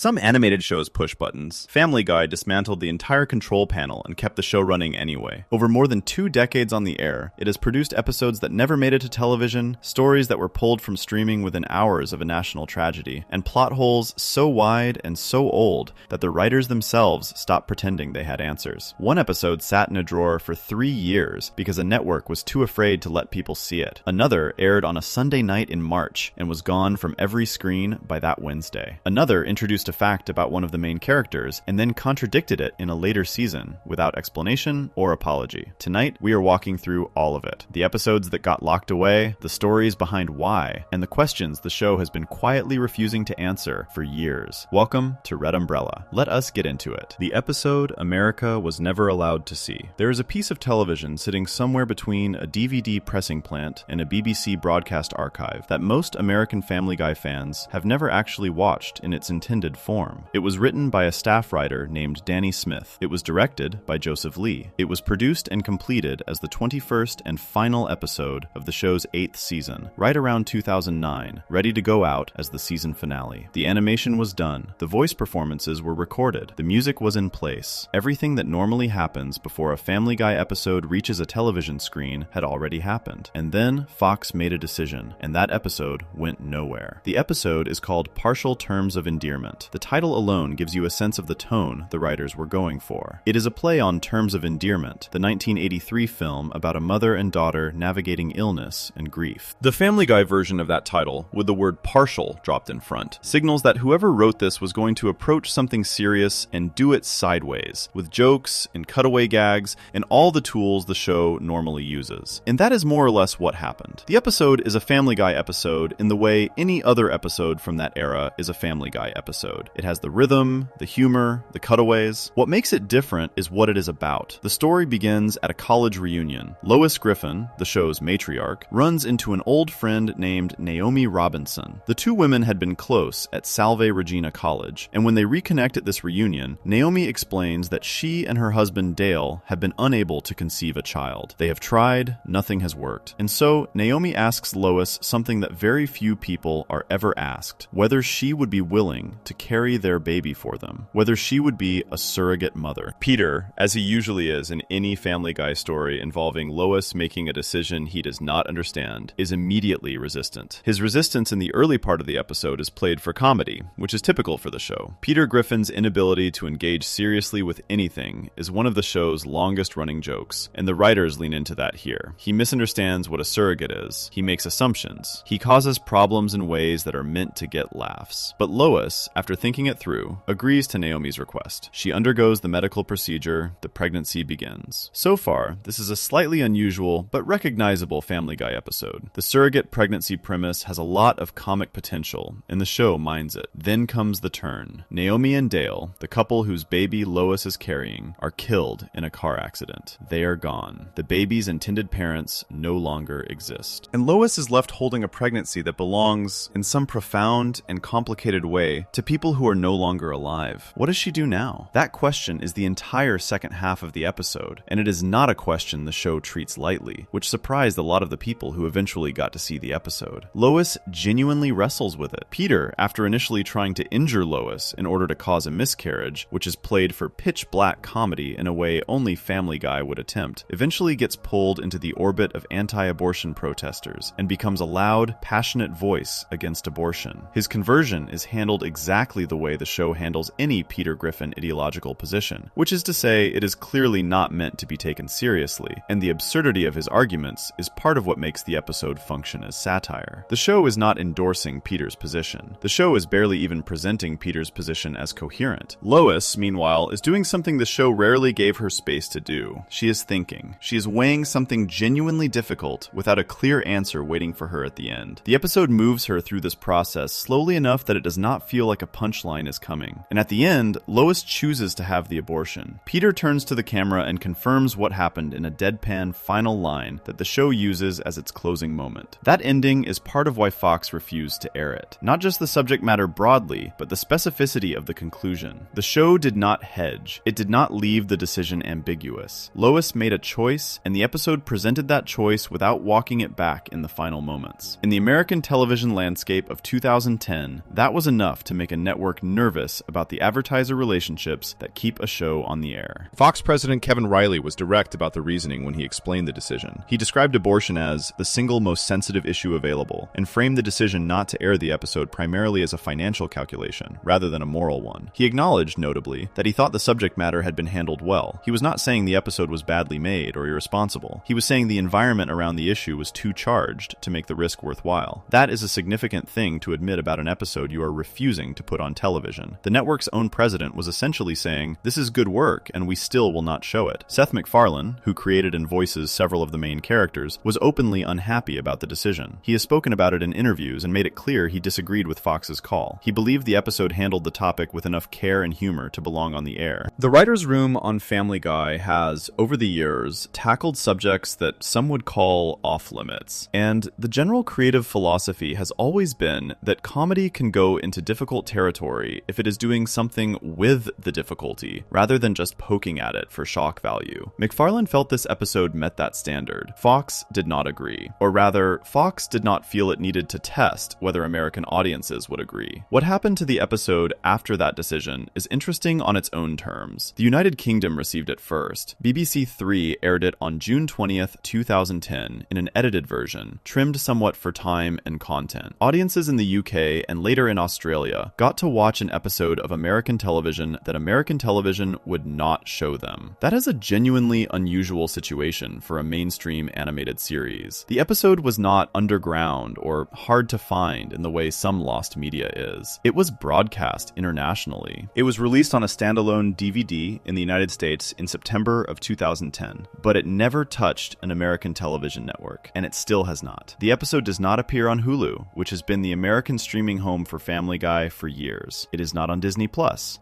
Some animated shows push buttons. Family Guy dismantled the entire control panel and kept the show running anyway. Over more than 2 decades on the air, it has produced episodes that never made it to television, stories that were pulled from streaming within hours of a national tragedy, and plot holes so wide and so old that the writers themselves stopped pretending they had answers. One episode sat in a drawer for 3 years because a network was too afraid to let people see it. Another aired on a Sunday night in March and was gone from every screen by that Wednesday. Another introduced a fact about one of the main characters and then contradicted it in a later season without explanation or apology. Tonight, we are walking through all of it. The episodes that got locked away, the stories behind why, and the questions the show has been quietly refusing to answer for years. Welcome to Red Umbrella. Let us get into it. The episode America Was Never Allowed to See. There is a piece of television sitting somewhere between a DVD pressing plant and a BBC broadcast archive that most American Family Guy fans have never actually watched in its intended form. It was written by a staff writer named Danny Smith. It was directed by Joseph Lee. It was produced and completed as the 21st and final episode of the show's 8th season, right around 2009, ready to go out as the season finale. The animation was done. The voice performances were recorded. The music was in place. Everything that normally happens before a Family Guy episode reaches a television screen had already happened. And then Fox made a decision, and that episode went nowhere. The episode is called Partial Terms of Endearment. The title alone gives you a sense of the tone the writers were going for. It is a play on Terms of Endearment, the 1983 film about a mother and daughter navigating illness and grief. The Family Guy version of that title, with the word partial dropped in front, signals that whoever wrote this was going to approach something serious and do it sideways, with jokes and cutaway gags and all the tools the show normally uses. And that is more or less what happened. The episode is a Family Guy episode in the way any other episode from that era is a Family Guy episode. It has the rhythm, the humor, the cutaways. What makes it different is what it is about. The story begins at a college reunion. Lois Griffin, the show's matriarch, runs into an old friend named Naomi Robinson. The two women had been close at Salve Regina College, and when they reconnect at this reunion, Naomi explains that she and her husband Dale have been unable to conceive a child. They have tried, nothing has worked. And so, Naomi asks Lois something that very few people are ever asked, whether she would be willing to carry their baby for them, whether she would be a surrogate mother. Peter, as he usually is in any Family Guy story involving Lois making a decision he does not understand, is immediately resistant. His resistance in the early part of the episode is played for comedy, which is typical for the show. Peter Griffin's inability to engage seriously with anything is one of the show's longest-running jokes, and the writers lean into that here. He misunderstands what a surrogate is. He makes assumptions. He causes problems in ways that are meant to get laughs. But Lois, after thinking it through, agrees to Naomi's request. She undergoes the medical procedure. The pregnancy begins. So far, this is a slightly unusual but recognizable Family Guy episode. The surrogate pregnancy premise has a lot of comic potential, and the show minds it. Then comes the turn. Naomi and Dale, the couple whose baby Lois is carrying, are killed in a car accident. They are gone. The baby's intended parents no longer exist. And Lois is left holding a pregnancy that belongs, in some profound and complicated way, to people who are no longer alive. What does she do now? That question is the entire second half of the episode, and it is not a question the show treats lightly, which surprised a lot of the people who eventually got to see the episode. Lois genuinely wrestles with it. Peter, after initially trying to injure Lois in order to cause a miscarriage, which is played for pitch-black comedy in a way only Family Guy would attempt, eventually gets pulled into the orbit of anti-abortion protesters and becomes a loud, passionate voice against abortion. His conversion is handled exactly the way the show handles any Peter Griffin ideological position, which is to say it is clearly not meant to be taken seriously, and the absurdity of his arguments is part of what makes the episode function as satire. The show is not endorsing Peter's position. The show is barely even presenting Peter's position as coherent. Lois, meanwhile, is doing something the show rarely gave her space to do. She is thinking. She is weighing something genuinely difficult without a clear answer waiting for her at the end. The episode moves her through this process slowly enough that it does not feel like a punchline is coming. And at the end, Lois chooses to have the abortion. Peter turns to the camera and confirms what happened in a deadpan final line that the show uses as its closing moment. That ending is part of why Fox refused to air it. Not just the subject matter broadly, but the specificity of the conclusion. The show did not hedge. It did not leave the decision ambiguous. Lois made a choice, and the episode presented that choice without walking it back in the final moments. In the American television landscape of 2010, that was enough to make a network nervous about the advertiser relationships that keep a show on the air. Fox president Kevin Riley was direct about the reasoning when he explained the decision. He described abortion as the single most sensitive issue available, and framed the decision not to air the episode primarily as a financial calculation, rather than a moral one. He acknowledged, notably, that he thought the subject matter had been handled well. He was not saying the episode was badly made or irresponsible. He was saying the environment around the issue was too charged to make the risk worthwhile. That is a significant thing to admit about an episode you are refusing to put on television. The network's own president was essentially saying, "This is good work, and we still will not show it." Seth MacFarlane, who created and voices several of the main characters, was openly unhappy about the decision. He has spoken about it in interviews and made it clear he disagreed with Fox's call. He believed the episode handled the topic with enough care and humor to belong on the air. The writer's room on Family Guy has, over the years, tackled subjects that some would call off-limits. And the general creative philosophy has always been that comedy can go into difficult territory if it is doing something with the difficulty, rather than just poking at it for shock value. MacFarlane felt this episode met that standard. Fox did not agree. Or rather, Fox did not feel it needed to test whether American audiences would agree. What happened to the episode after that decision is interesting on its own terms. The United Kingdom received it first. BBC Three aired it on June 20th, 2010, in an edited version, trimmed somewhat for time and content. Audiences in the UK and later in Australia got to watch an episode of American television that American television would not show them. That is a genuinely unusual situation for a mainstream animated series. The episode was not underground or hard to find in the way some lost media is. It was broadcast internationally. It was released on a standalone DVD in the United States in September of 2010, but it never touched an American television network, and it still has not. The episode does not appear on Hulu, which has been the American streaming home for Family Guy for years. It is not on Disney+.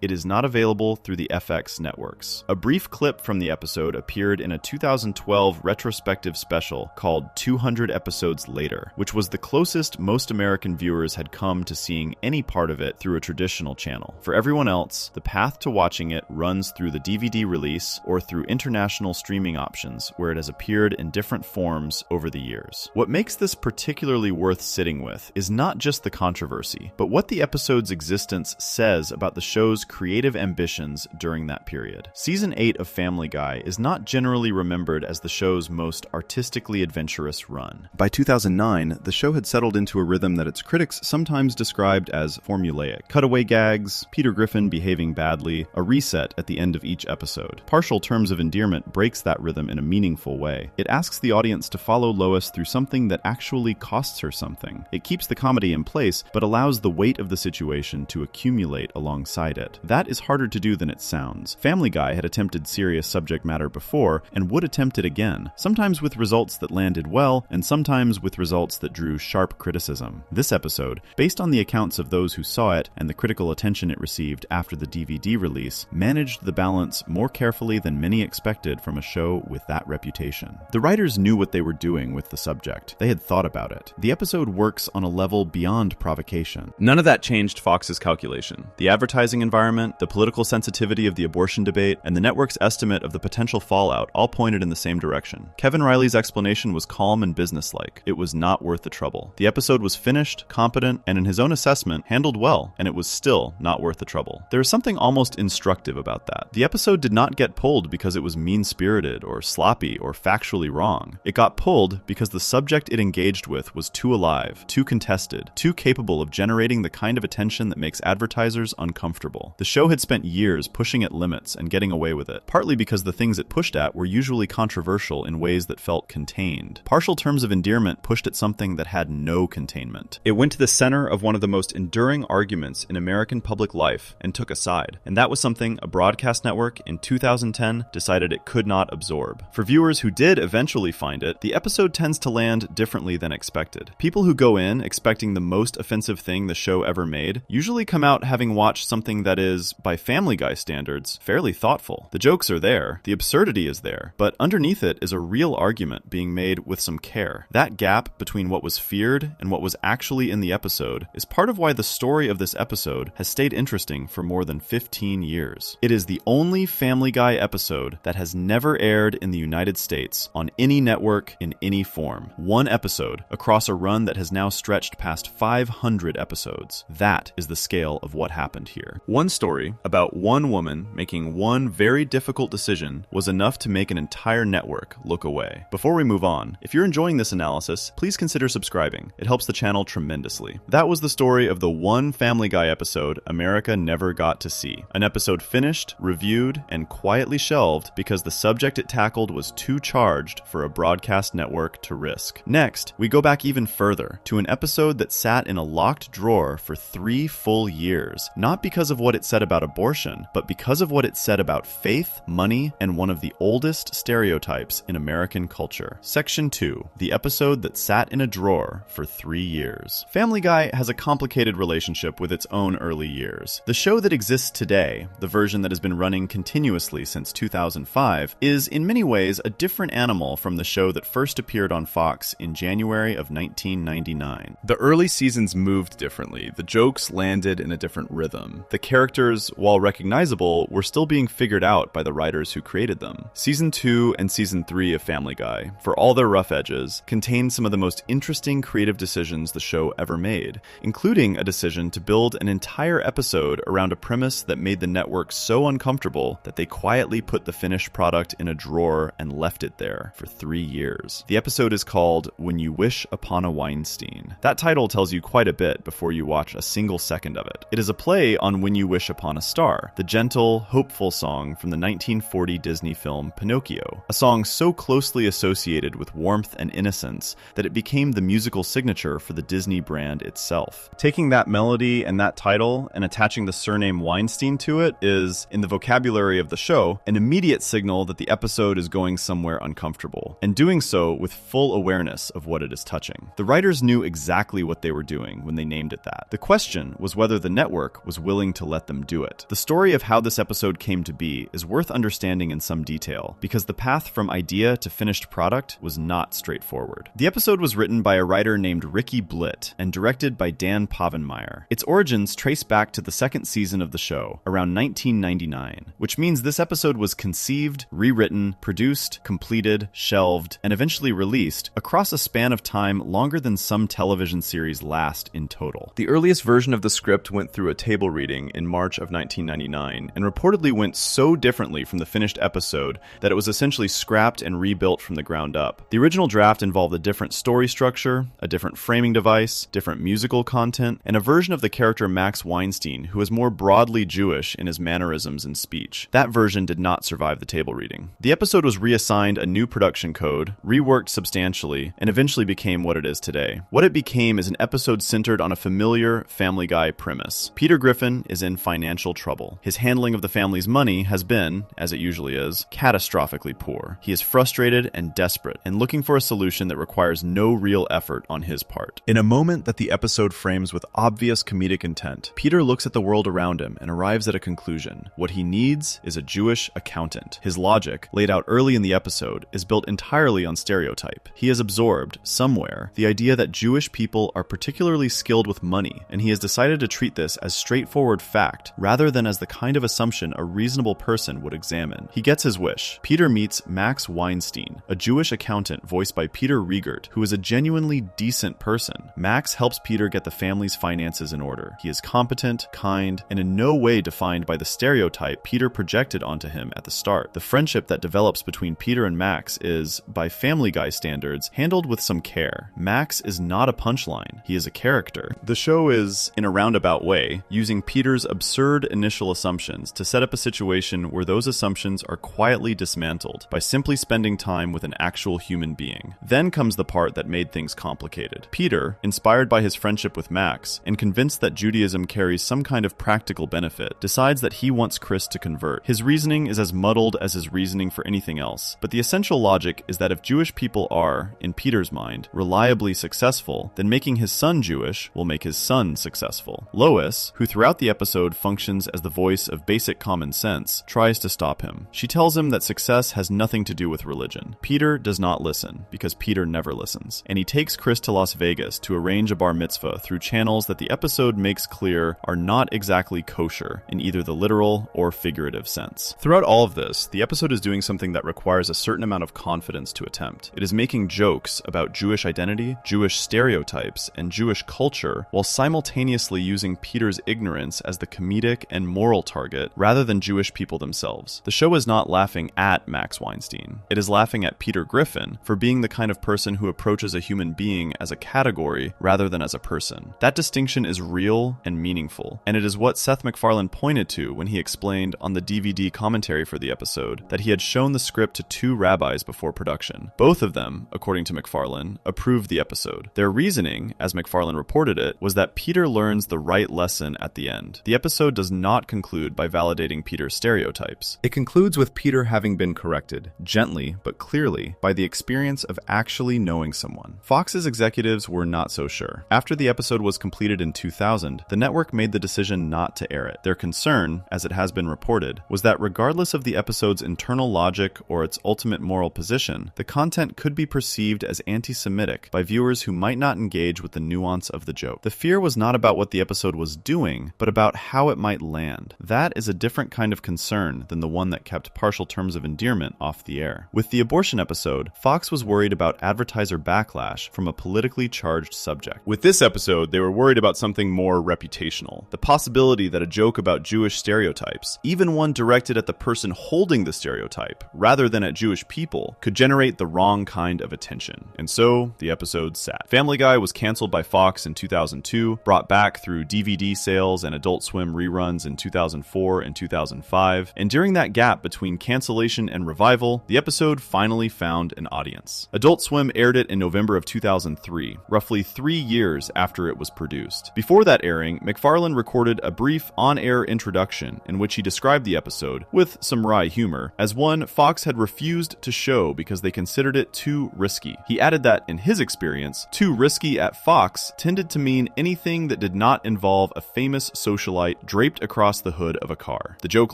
It is not available through the FX networks. A brief clip from the episode appeared in a 2012 retrospective special called 200 Episodes Later, which was the closest most American viewers had come to seeing any part of it through a traditional channel. For everyone else, the path to watching it runs through the DVD release or through international streaming options, where it has appeared in different forms over the years. What makes this particularly worth sitting with is not just the controversy, but what the episode's existence says about the show's creative ambitions during that period. Season 8 of Family Guy is not generally remembered as the show's most artistically adventurous run. By 2009, the show had settled into a rhythm that its critics sometimes described as formulaic. Cutaway gags, Peter Griffin behaving badly, a reset at the end of each episode. Partial Terms of Endearment breaks that rhythm in a meaningful way. It asks the audience to follow Lois through something that actually costs her something. It keeps the comedy in place, but allows the weight of the situation to accumulate alongside it. That is harder to do than it sounds. Family Guy had attempted serious subject matter before, and would attempt it again, sometimes with results that landed well, and sometimes with results that drew sharp criticism. This episode, based on the accounts of those who saw it and the critical attention it received after the DVD release, managed the balance more carefully than many expected from a show with that reputation. The writers knew what they were doing with the subject. They had thought about it. The episode works on a level beyond provocation. None of that changed Fox's calculation. The advertising environment, the political sensitivity of the abortion debate, and the network's estimate of the potential fallout all pointed in the same direction. Kevin Riley's explanation was calm and businesslike. It was not worth the trouble. The episode was finished, competent, and in his own assessment, handled well, and it was still not worth the trouble. There is something almost instructive about that. The episode did not get pulled because it was mean-spirited or sloppy or factually wrong. It got pulled because the subject it engaged with was too alive, too contested, too capable of generating the kind of attention that makes advertisers uncomfortable. The show had spent years pushing at limits and getting away with it, partly because the things it pushed at were usually controversial in ways that felt contained. Partial Terms of Endearment pushed at something that had no containment. It went to the center of one of the most enduring arguments in American public life and took a side, and that was something a broadcast network in 2010 decided it could not absorb. For viewers who did eventually find it, the episode tends to land differently than expected. People who go in expecting the most offensive thing the show ever made usually come out having watched something that is, by Family Guy standards, fairly thoughtful. The jokes are there, the absurdity is there, but underneath it is a real argument being made with some care. That gap between what was feared and what was actually in the episode is part of why the story of this episode has stayed interesting for more than 15 years. It is the only Family Guy episode that has never aired in the United States on any network in any form. One episode across a run that has now stretched past 500 episodes. That is the scale of what happened here. One story about one woman making one very difficult decision was enough to make an entire network look away. Before we move on, if you're enjoying this analysis, please consider subscribing. It helps the channel tremendously. That was the story of the one Family Guy episode America never got to see. An episode finished, reviewed, and quietly shelved because the subject it tackled was too charged for a broadcast network to risk. Next, we go back even further to an episode that sat in a locked drawer for 3 full years, not because of what it said about abortion, but because of what it said about faith, money, and one of the oldest stereotypes in American culture. Section 2, the episode that sat in a drawer for 3 years. Family Guy has a complicated relationship with its own early years. The show that exists today, the version that has been running continuously since 2005, is in many ways a different animal from the show that first appeared on Fox in January of 1999. The early seasons moved differently. The jokes landed in a different rhythm. The characters, while recognizable, were still being figured out by the writers who created them. Season 2 and Season 3 of Family Guy, for all their rough edges, contained some of the most interesting creative decisions the show ever made, including a decision to build an entire episode around a premise that made the network so uncomfortable that they quietly put the finished product in a drawer and left it there for 3 years. The episode is called When You Wish Upon a Weinstein. That title tells you quite a bit before you watch a single second of it. It is a play on When You Wish Upon a Star, the gentle, hopeful song from the 1940 Disney film Pinocchio, a song so closely associated with warmth and innocence that it became the musical signature for the Disney brand itself. Taking that melody and that title and attaching the surname Weinstein to it is, in the vocabulary of the show, an immediate signal that the episode is going somewhere uncomfortable, and doing so with full awareness of what it is touching. The writers knew exactly what they were doing when they named it that. The question was whether the network was willing to let them do it. The story of how this episode came to be is worth understanding in some detail, because the path from idea to finished product was not straightforward. The episode was written by a writer named Ricky Blitt and directed by Dan Povenmire. Its origins trace back to the second season of the show, around 1999, which means this episode was conceived, rewritten, produced, completed, shelved, and eventually released across a span of time longer than some television series last in total. The earliest version of the script went through a table reading in March of 1999 and reportedly went so differently from the finished episode that it was essentially scrapped and rebuilt from the ground up. The original draft involved a different story structure, a different framing device, different musical content, and a version of the character Max Weinstein who was more broadly Jewish in his mannerisms and speech. That version did not survive the table reading. The episode was reassigned a new production code, reworked substantially, and eventually became what it is today. What it became is an episode centered on a familiar Family Guy premise. Peter Griffin is in financial trouble. His handling of the family's money has been, as it usually is, catastrophically poor. He is frustrated and desperate, and looking for a solution that requires no real effort on his part. In a moment that the episode frames with obvious comedic intent, Peter looks at the world around him and arrives at a conclusion. What he needs is a Jewish accountant. His logic, laid out early in the episode, is built entirely on stereotype. He has absorbed, somewhere, the idea that Jewish people are particularly skilled with money, and he has decided to treat this as straightforward fact, rather than as the kind of assumption a reasonable person would examine. He gets his wish. Peter meets Max Weinstein, a Jewish accountant voiced by Peter Riegert, who is a genuinely decent person. Max helps Peter get the family's finances in order. He is competent, kind, and in no way defined by the stereotype Peter projected onto him at the start. The friendship that develops between Peter and Max is, by Family Guy standards, handled with some care. Max is not a punchline. He is a character. The show is, in a roundabout way, using Peter's absurd initial assumptions to set up a situation where those assumptions are quietly dismantled by simply spending time with an actual human being. Then comes the part that made things complicated. Peter, inspired by his friendship with Max, and convinced that Judaism carries some kind of practical benefit, decides that he wants Chris to convert. His reasoning is as muddled as his reasoning for anything else, but the essential logic is that if Jewish people are, in Peter's mind, reliably successful, then making his son Jewish will make his son successful. Lois, who throughout the episode functions as the voice of basic common sense, tries to stop him. She tells him that success has nothing to do with religion. Peter does not listen, because Peter never listens, and he takes Chris to Las Vegas to arrange a bar mitzvah through channels that the episode makes clear are not exactly kosher in either the literal or figurative sense. Throughout all of this, the episode is doing something that requires a certain amount of confidence to attempt. It is making jokes about Jewish identity, Jewish stereotypes, and Jewish culture, while simultaneously using Peter's ignorance as the comedic and moral target rather than Jewish people themselves. The show is not laughing at Max Weinstein. It is laughing at Peter Griffin for being the kind of person who approaches a human being as a category rather than as a person. That distinction is real and meaningful, and it is what Seth MacFarlane pointed to when he explained on the DVD commentary for the episode that he had shown the script to 2 rabbis before production. Both of them, according to MacFarlane, approved the episode. Their reasoning, as MacFarlane reported it, was that Peter learns the right lesson at the end. The episode does not conclude by validating Peter's stereotypes. It concludes with Peter having been corrected, gently but clearly, by the experience of actually knowing someone. Fox's executives were not so sure. After the episode was completed in 2000, the network made the decision not to air it. Their concern, as it has been reported, was that regardless of the episode's internal logic or its ultimate moral position, the content could be perceived as anti-Semitic by viewers who might not engage with the nuance of the joke. The fear was not about what the episode was doing, but about how it might land. That is a different kind of concern than the one that kept Partial Terms of Endearment off the air. With the abortion episode, Fox was worried about advertiser backlash from a politically charged subject. With this episode, they were worried about something more reputational. The possibility that a joke about Jewish stereotypes, even one directed at the person holding the stereotype, rather than at Jewish people, could generate the wrong kind of attention. And so, the episode sat. Family Guy was canceled by Fox in 2002, brought back through DVD sales and Adult Swim reruns in 2004 and 2005, and during that gap between cancellation and revival, the episode finally found an audience. Adult Swim aired it in November of 2003, roughly 3 years after it was produced. Before that airing, MacFarlane recorded a brief on-air introduction in which he described the episode, with some wry humor, as one Fox had refused to show because they considered it too risky. He added that, in his experience, too risky at Fox tended to mean anything that did not involve a famous socialite draped across the hood of a car. The joke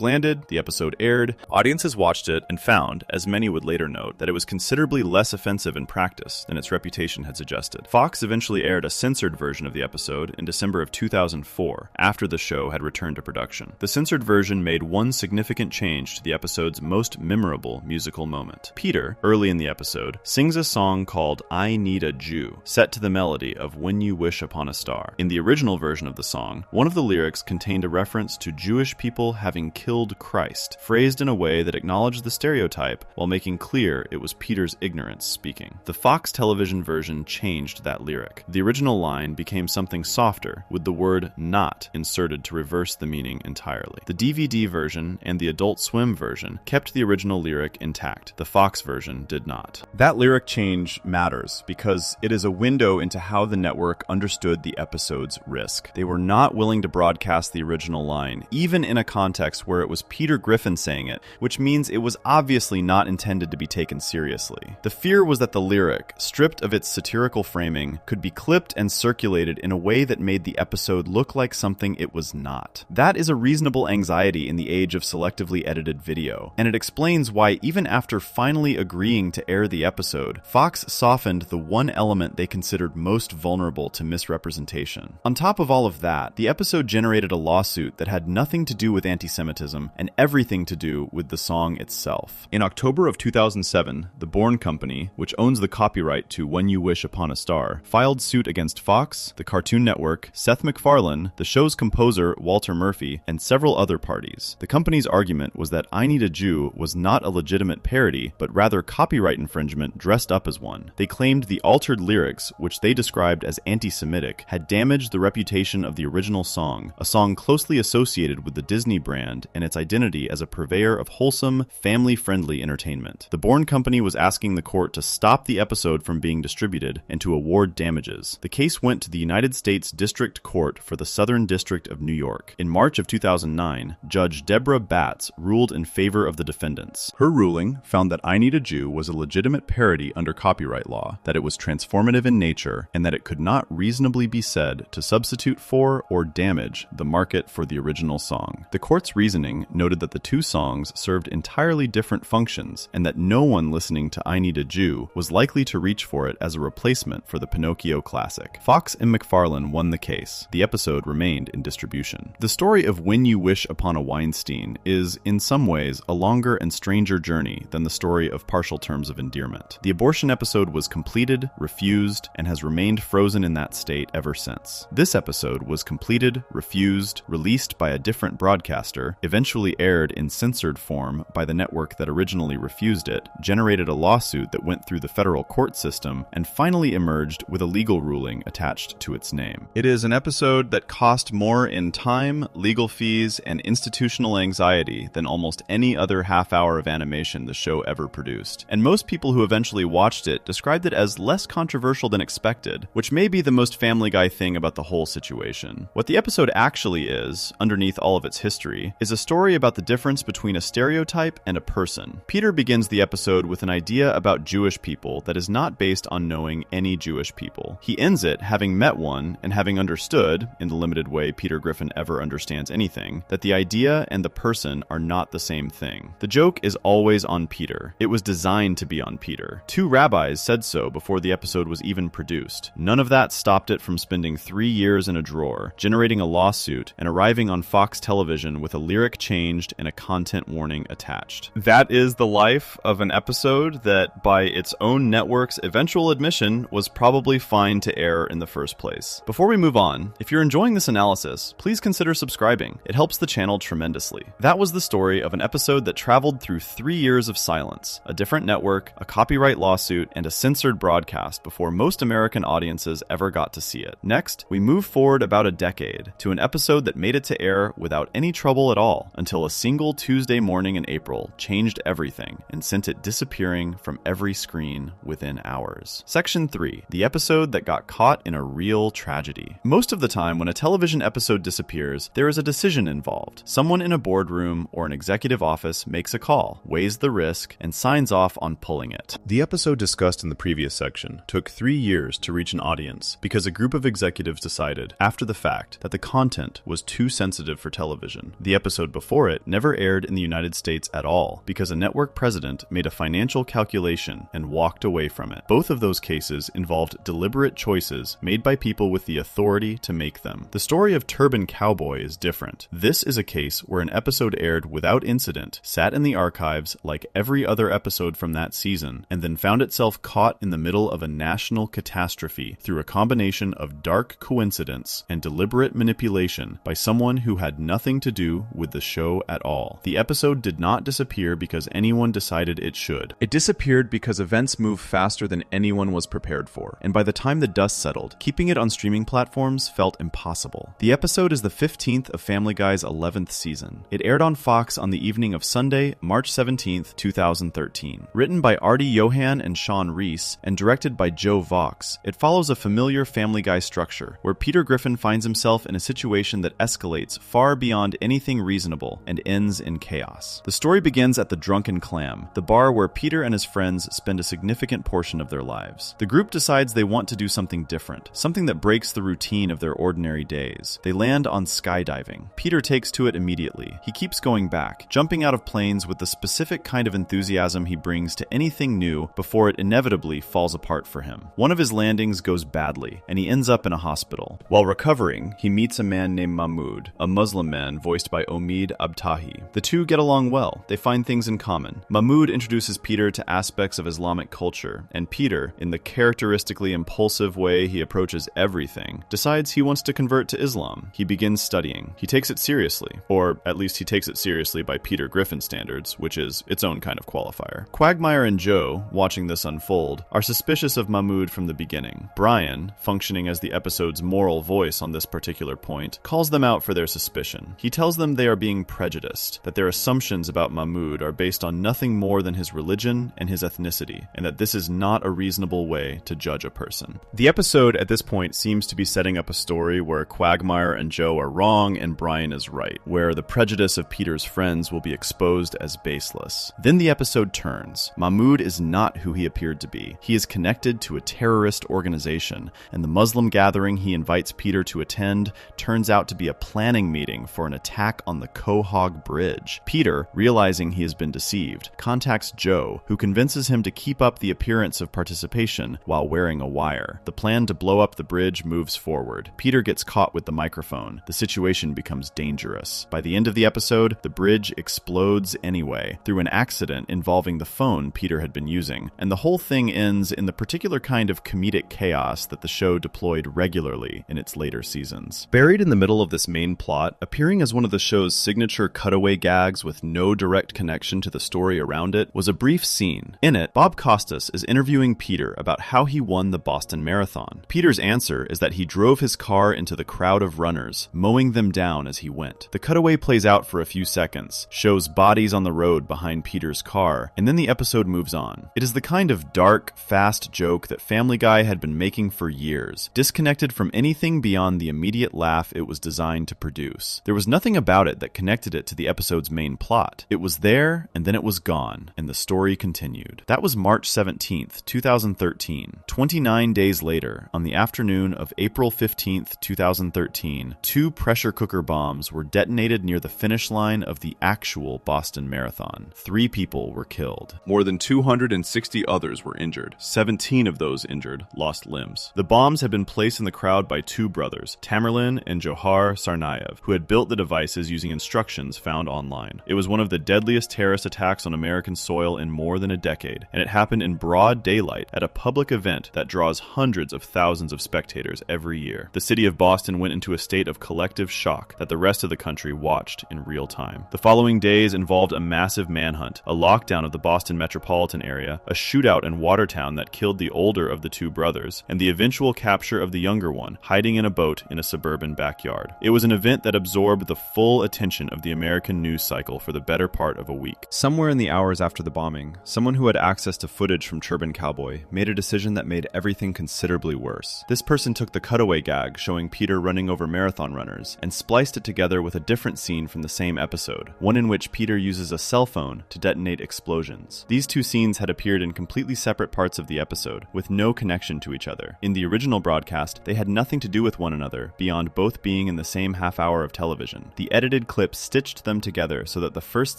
landed, the episode aired, audiences watched it, and found, as many would later note, that it was considerably less offensive in practice than its reputation had suggested. Fox eventually aired a censored version of the episode in December of 2004, after the show had returned to production. The censored version made one significant change to the episode's most memorable musical moment. Peter, early in the episode, sings a song called I Need a Jew, set to the melody of When You Wish Upon a Star. In the original version of the song, one of the lyrics contained a reference to Jewish people having killed Christ, phrased in a way that acknowledged the stereotype while making clear it was Peter's ignorance speaking. The Fox television version changed that lyric. The original line became something softer, with the word not inserted to reverse the meaning entirely. The DVD version and the Adult Swim version kept the original lyric intact. The Fox version did not. That lyric change matters because it is a window into how the network understood the episode's risk. They were not willing to broadcast the original line, even in a context where it was Peter Griffin saying it, which means it was obviously not intended to be taken seriously. The fear was that the lyric, stripped of its satirical framing, could be clipped and circulated in a way that made the episode look like something it was not. That is a reasonable anxiety in the age of selectively edited video, and it explains why even after finally agreeing to air the episode, Fox softened the one element they considered most vulnerable to misrepresentation. On top of all of that, the episode generated a lawsuit that had nothing to do with anti-Semitism and everything to do with the song itself. In October of 2007, the Bourne Company, which owns the copyright to When You Wish Upon a Star, filed suit against Fox, the Cartoon Network, Seth MacFarlane, the show's composer Walter Murphy, and several other parties. The company's argument was that I Need a Jew was not a legitimate parody, but rather copyright infringement dressed up as one. They claimed the altered lyrics, which they described as anti-Semitic, had damaged the reputation of the original song, a song closely associated with the Disney brand and its identity as a purveyor of wholesome, family-friendly entertainment. The Bourne Company was asking the court to stop the episode from being distributed and to award damages. The case went to the United States District Court for the Southern District of New York. In March of 2009, Judge Deborah Batts ruled in favor of the defendants. Her ruling found that I Need a Jew was a legitimate parody under copyright law, that it was transformative in nature, and that it could not reasonably be said to substitute for or damage the market for the original song. The court's reasoning noted that the two songs served entirely different functions, and that no one listening to I Need a Jew was likely to reach for it as a replacement for the Pinocchio classic. Fox and MacFarlane won the case. The episode remained in distribution. The story of When You Wish Upon a Weinstein is, in some ways, a longer and stranger journey than the story of Partial Terms of Endearment. The abortion episode was completed, refused, and has remained frozen in that state ever since. This episode episode was completed, refused, released by a different broadcaster, eventually aired in censored form by the network that originally refused it, generated a lawsuit that went through the federal court system, and finally emerged with a legal ruling attached to its name. It is an episode that cost more in time, legal fees, and institutional anxiety than almost any other half-hour of animation the show ever produced. And most people who eventually watched it described it as less controversial than expected, which may be the most Family Guy thing about the whole situation. What the episode actually is, underneath all of its history, is a story about the difference between a stereotype and a person. Peter begins the episode with an idea about Jewish people that is not based on knowing any Jewish people. He ends it having met one and having understood, in the limited way Peter Griffin ever understands anything, that the idea and the person are not the same thing. The joke is always on Peter. It was designed to be on Peter. 2 rabbis said so before the episode was even produced. None of that stopped it from spending 3 years in a drawer, generating a lawsuit, and arriving on Fox television with a lyric changed and a content warning attached. That is the life of an episode that, by its own network's eventual admission, was probably fine to air in the first place. Before we move on, if you're enjoying this analysis, please consider subscribing. It helps the channel tremendously. That was the story of an episode that traveled through 3 years of silence, a different network, a copyright lawsuit, and a censored broadcast before most American audiences ever got to see it. Next, we move forward about a decade to an episode that made it to air without any trouble at all until a single Tuesday morning in April changed everything and sent it disappearing from every screen within hours. Section 3, the episode that got caught in a real tragedy. Most of the time when a television episode disappears, there is a decision involved. Someone in a boardroom or an executive office makes a call, weighs the risk, and signs off on pulling it. The episode discussed in the previous section took 3 years to reach an audience because a group of executives decided, after the fact, that the content was too sensitive for television. The episode before it never aired in the United States at all because a network president made a financial calculation and walked away from it. Both of those cases involved deliberate choices made by people with the authority to make them. The story of Turban Cowboy is different. This is a case where an episode aired without incident, sat in the archives like every other episode from that season, and then found itself caught in the middle of a national catastrophe through a combination of dark coincidence and deliberate manipulation by someone who had nothing to do with the show at all. The episode did not disappear because anyone decided it should. It disappeared because events moved faster than anyone was prepared for, and by the time the dust settled, keeping it on streaming platforms felt impossible. The episode is the 15th of Family Guy's 11th season. It aired on Fox on the evening of Sunday, March 17th, 2013. Written by Artie Johan and Sean Reese, and directed by Joe Vox, it follows a familiar Family Guy structure, where Peter Griffin finds himself in a situation that escalates far beyond anything reasonable and ends in chaos. The story begins at the Drunken Clam, the bar where Peter and his friends spend a significant portion of their lives. The group decides they want to do something different, something that breaks the routine of their ordinary days. They land on skydiving. Peter takes to it immediately. He keeps going back, jumping out of planes with the specific kind of enthusiasm he brings to anything new before it inevitably falls apart for him. One of his landings goes badly, and he ends up in a hospital. While recovering, he meets a man named Mahmoud, a Muslim man voiced by Omid Abtahi. The two get along well. They find things in common. Mahmoud introduces Peter to aspects of Islamic culture, and Peter, in the characteristically impulsive way he approaches everything, decides he wants to convert to Islam. He begins studying. He takes it seriously, or at least he takes it seriously by Peter Griffin standards, which is its own kind of qualifier. Quagmire and Joe, watching this unfold, are suspicious of Mahmoud from the beginning. Brian, functioning as the episode's moral voice on this particular point, calls them out for their suspicion. He tells them they are being prejudiced, that their assumptions about Mahmoud are based on nothing more than his religion and his ethnicity, and that this is not a reasonable way to judge a person. The episode at this point seems to be setting up a story where Quagmire and Joe are wrong and Brian is right, where the prejudice of Peter's friends will be exposed as baseless. Then the episode turns. Mahmoud is not who he appeared to be. He is connected to a terrorist organization, and the Muslim gathering he invites Peter to attend turns out to be a planning meeting for an attack on the Quahog Bridge. Peter, realizing he has been deceived, contacts Joe, who convinces him to keep up the appearance of participation while wearing a wire. The plan to blow up the bridge moves forward. Peter gets caught with the microphone. The situation becomes dangerous. By the end of the episode, the bridge explodes anyway, through an accident involving the phone Peter had been using, and the whole thing ends in the particular kind of comedic chaos that the show deployed regularly in its its later seasons. Buried in the middle of this main plot, appearing as one of the show's signature cutaway gags with no direct connection to the story around it, was a brief scene. In it, Bob Costas is interviewing Peter about how he won the Boston Marathon. Peter's answer is that he drove his car into the crowd of runners, mowing them down as he went. The cutaway plays out for a few seconds, shows bodies on the road behind Peter's car, and then the episode moves on. It is the kind of dark, fast joke that Family Guy had been making for years, disconnected from anything beyond the immediate laugh it was designed to produce. There was nothing about it that connected it to the episode's main plot. It was there, and then it was gone, and the story continued. That was March 17th, 2013. 29 days later, on the afternoon of April 15th, 2013, 2 pressure cooker bombs were detonated near the finish line of the actual Boston Marathon. 3 people were killed. More than 260 others were injured. 17 of those injured lost limbs. The bombs had been placed in the crowd by 2 brothers, Tamerlan and Johar Tsarnaev, who had built the devices using instructions found online. It was one of the deadliest terrorist attacks on American soil in more than a decade, and it happened in broad daylight at a public event that draws hundreds of thousands of spectators every year. The city of Boston went into a state of collective shock that the rest of the country watched in real time. The following days involved a massive manhunt, a lockdown of the Boston metropolitan area, a shootout in Watertown that killed the older of the 2 brothers, and the eventual capture of the younger one, hiding in a boat in a suburban backyard. It was an event that absorbed the full attention of the American news cycle for the better part of a week. Somewhere in the hours after the bombing, someone who had access to footage from Turban Cowboy made a decision that made everything considerably worse. This person took the cutaway gag showing Peter running over marathon runners and spliced it together with a different scene from the same episode, one in which Peter uses a cell phone to detonate explosions. These 2 scenes had appeared in completely separate parts of the episode, with no connection to each other. In the original broadcast, they had nothing to do with one another beyond both being in the same half hour of television. The edited clip stitched them together so that the first